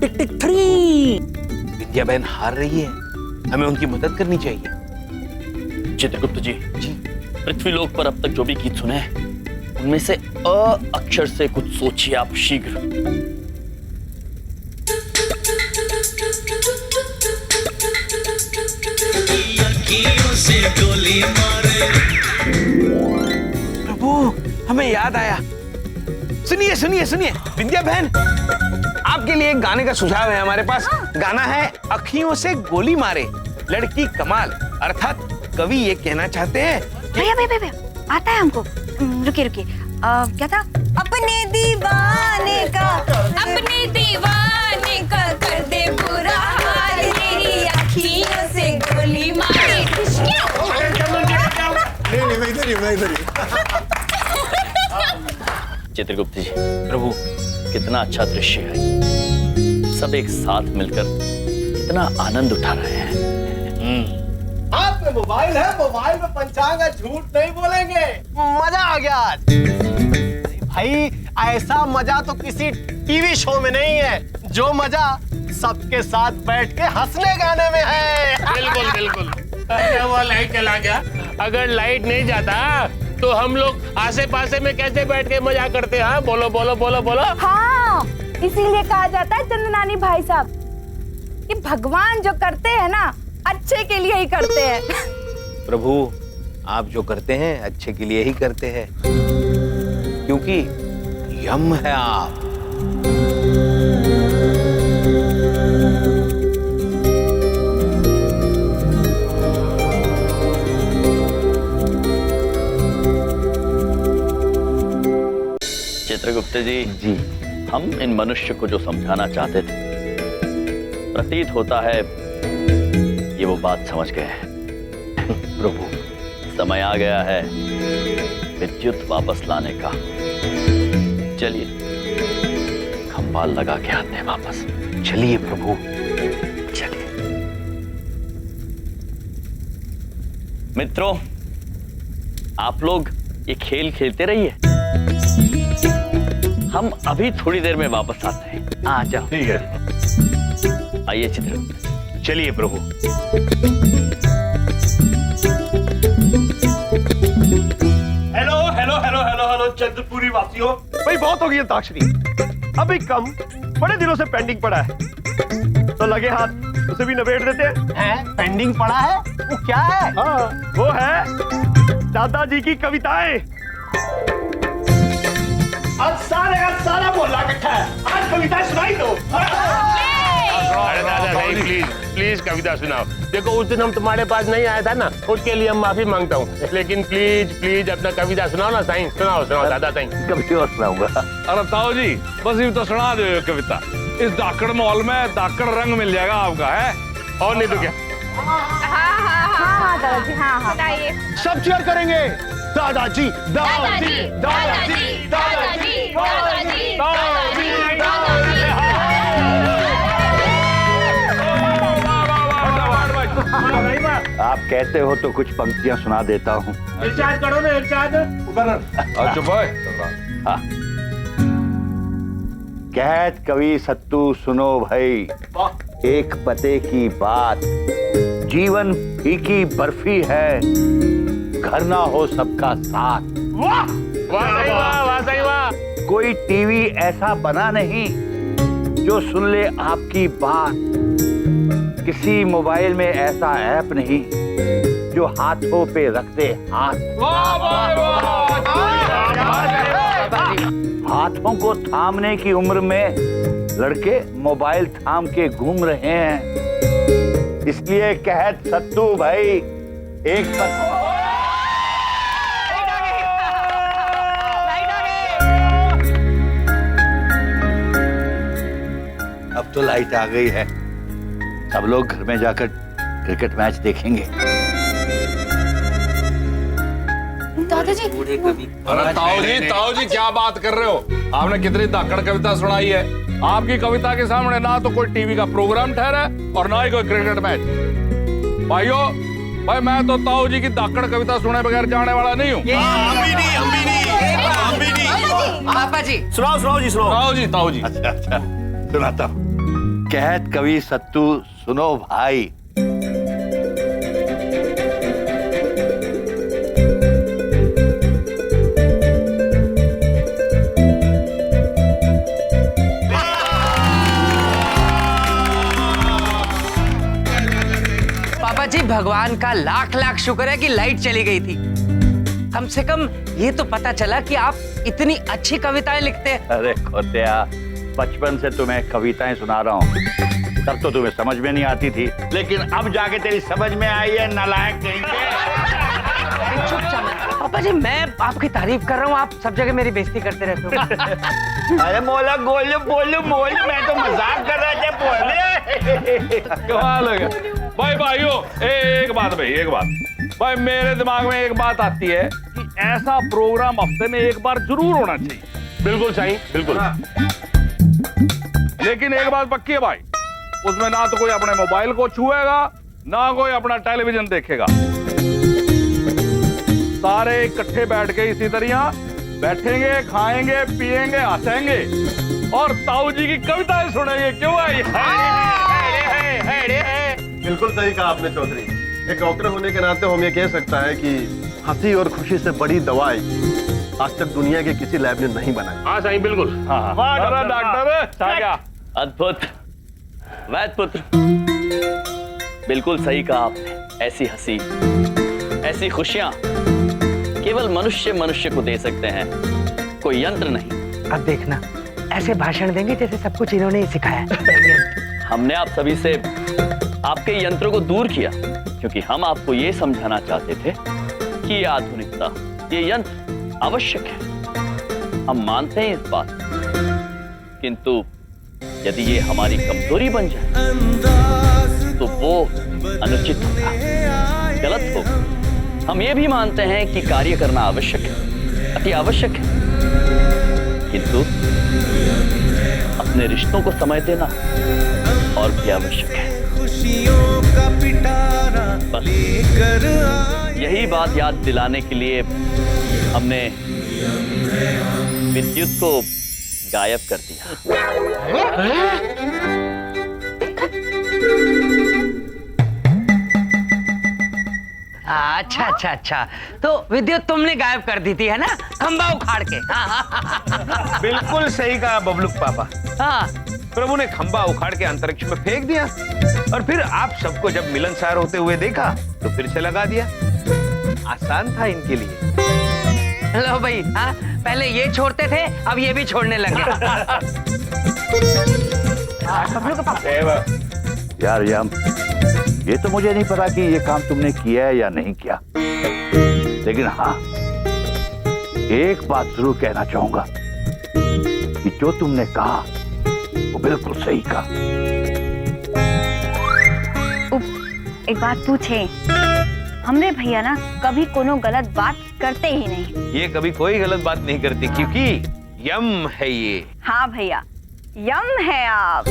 टिक टिक 3। विद्या बहन हार रही है, हमें उनकी मदद करनी चाहिए। चित्रगुप्त जी, पृथ्वीलोक पर अब तक जो भी गीत सुने हैं, उनमें से अ अक्षर से कुछ सोचिए आप शीघ्र। से गोली मारे। प्रभु, हमें याद आया। सुनिए सुनिए सुनिए, विद्या बहन, आपके लिए एक गाने का सुझाव है हमारे पास। गाना है अखियों से गोली मारे लड़की कमाल, अर्थात कवि ये कहना चाहते हैं भैया भैया भैया आता है हमको। रुकिए रुकिए, क्या था? अपने दीवाने का कर दे बुरा हाल, तेरी अखियों से गोली मारे। नहीं मैं इधर ही। चित्रगुप्त जी, प्रभु, कितना अच्छा दृश्य है। सब एक साथ मिलकर कितना आनंद उठा रहे हैं। हाथ में मोबाइल है, मोबाइल में पंचांग है, झूठ नहीं बोलेंगे। मजा आ गया आज। भाई ऐसा मजा तो किसी टीवी शो में नहीं है, जो मजा सबके साथ बैठ के हंसने गाने में है। बिल्कुल बिल्कुल। अच्छा, वो लाइट चला गया। अगर लाइट नहीं जाता तो हम लोग आसे पासे में कैसे बैठ के मजा करते हैं? बोलो बोलो बोलो बोलो। हाँ, इसीलिए कहा जाता है चंदनानी भाई साहब कि भगवान जो करते हैं ना, अच्छे के लिए ही करते हैं। प्रभु, आप जो करते हैं अच्छे के लिए ही करते हैं, क्योंकि यम है आप। चित्रगुप्त जी, हम इन मनुष्य को जो समझाना चाहते थे, प्रतीत होता है ये वो बात समझ गए हैं। प्रभु, समय आ गया है विद्युत वापस लाने का। चलिए खंबाल लगा के आते हैं वापस। चलिए प्रभु, चलिए। मित्रों, आप लोग ये खेल खेलते रहिए, हम अभी थोड़ी देर में वापस आते हैं। आ जाओ। ठीक है, आइए चित्र। चलिए प्रभु। Hello hello hello hello hello Chandrapuri वासियों, भाई बहुत हो गई अंताक्षरी। अभी कम बड़े दिनों से पेंडिंग पड़ा है, तो लगे हाथ उसे भी नवेड़ देते हैं। पेंडिंग पड़ा है? वो क्या है? हाँ, वो है दादाजी की कविताएं। आज सारे का सारा मोहल्ला इकट्ठा है, आज कविताएं सुनाई दो। अरे दादा भाई, प्लीज प्लीज कविता सुनाओ। देखो, उस दिन हम तुम्हारे पास नहीं आया था ना, उसके लिए हम माफी मांगता हूँ, लेकिन प्लीज प्लीज अपना कविता सुनाओ ना साईं। सुनाओ सुनाओ दादा साईं। कभी और सुनाऊंगा। अरे ताऊ जी, बस ये तो सुना दो कविता। इस दाकड़ मॉल में दाकड़ रंग मिल जाएगा आपका, है? और नहीं तो क्या। हाँ दादाजी, हाँ बताइए। सब चेयर करेंगे। दादाजी दादाजी दादाजी दादाजी दादाजी दादाजी दादाजी। आप कहते हो तो कुछ पंक्तियां सुना देता हूँ। इरशाद करो ना, इरशाद। चुप हाँ। कहत कवि सत्तू सुनो भाई, एक पते की बात, जीवन फीकी बर्फी है, घर ना हो सबका साथ। वाह वाह वाह वाह सही वाह। कोई टीवी ऐसा बना नहीं जो सुन ले आपकी बात, किसी मोबाइल में ऐसा ऐप नहीं जो हाथों पे रख दे हाथ। हाथों को थामने की उम्र में लड़के मोबाइल थाम के घूम रहे हैं, इसलिए कहत सत्तू भाई एक अब तो लाइट आ गई है, सब लोग घर में जाकर क्रिकेट मैच देखेंगे। दादा जी अरे ताऊ जी क्या बात कर रहे हो? आपने कितनी धाकड़ कविता सुनाई है। आपकी कविता के सामने ना तो कोई टीवी का प्रोग्राम ठहरा और ना ही कोई क्रिकेट मैच। भाइयों, भाई मैं तो ताऊ जी की धाकड़ कविता सुने बगैर जाने वाला नहीं हूँ। पापा जी सुनाओ जी सुनाओ। ताऊ जी। अच्छा सुनाता हूँ। कहत कवि सत्तू सुनो भाई। पापा जी भगवान का लाख लाख शुक्र है कि लाइट चली गई थी। कम से कम ये तो पता चला कि आप इतनी अच्छी कविताएं लिखते हैं। अरे खोतिया, बचपन से तुम्हें कविताएं सुना रहा हूँ, तब तो तुम्हें समझ में नहीं आती थी, लेकिन अब जाके तेरी समझ में आई है, नालायक कहीं के। चुपचाप पापा जी, मैं आपकी तारीफ कर रहा हूँ, आप सब जगह मेरी बेइज्जती करते रहते हो। अरे मोला बोलो मैं तो मजाक कर रहा था, बोले। कमाल हो गया। भाई भाइयों, एक बात भाई मेरे दिमाग में एक बात आती है कि ऐसा प्रोग्राम हफ्ते में एक बार जरूर होना चाहिए। बिल्कुल सही, बिल्कुल। लेकिन एक बात पक्की है भाई, उसमें ना तो कोई अपने मोबाइल को छुएगा, ना कोई अपना टेलीविजन देखेगा। सारे इकट्ठे बैठ के इसी तरह बैठेंगे, खाएंगे, पिएंगे, हंसेंगे और ताऊ जी की कविताएं सुनेंगे। क्यों आई? बिल्कुल सही कहा आपने चौधरी। एक डॉक्टर होने के नाते हम ये कह सकता है कि हंसी और खुशी से बड़ी दवाई आज तक दुनिया के किसी लैब ने नहीं बनाई। हाँ सही, बिल्कुल। वाह डॉक्टर, अद्भुत। वैद्य पुत्र, बिल्कुल सही कहा आपने। ऐसी हंसी, ऐसी खुशियां केवल मनुष्य को दे सकते हैं, कोई यंत्र नहीं। अब देखना, ऐसे भाषण देंगे जैसे सब कुछ इन्होंने ही सिखाया। हमने आप सभी से आपके यंत्रों को दूर किया क्योंकि हम आपको ये समझाना चाहते थे कि ये आधुनिकता, ये यंत्र आवश्यक है। हम मानते हैं इस बात, किंतु यदि ये हमारी कमजोरी बन जाए तो वो अनुचित होगा, गलत होगा। हम ये भी मानते हैं कि कार्य करना आवश्यक है, अति आवश्यक है, किंतु अपने रिश्तों को समय देना और भी आवश्यक है। बस यही बात याद दिलाने के लिए हमने विद्युत को गायब कर दिया। अच्छा, तो विद्युत तुमने गायब कर दी थी, है ना, खंबा उखाड़ के। बिल्कुल सही कहा बबलू पापा। हाँ, प्रभु ने खंबा उखाड़ के अंतरिक्ष में फेंक दिया और फिर आप सबको जब मिलनसार होते हुए देखा तो फिर से लगा दिया। आसान था इनके लिए। लो भाई, हाँ, पहले ये छोड़ते थे, अब ये भी छोड़ने लगे। यार ये तो मुझे नहीं पता कि ये काम तुमने किया है या नहीं किया, लेकिन हाँ एक बात जरूर कहना चाहूंगा कि जो तुमने कहा वो बिल्कुल सही कहा। एक बात पूछे, हमरे भैया ना कभी कोनो गलत बात करते ही नहीं। ये कभी कोई गलत बात नहीं करती क्योंकि यम है ये। हाँ भैया, यम है आप।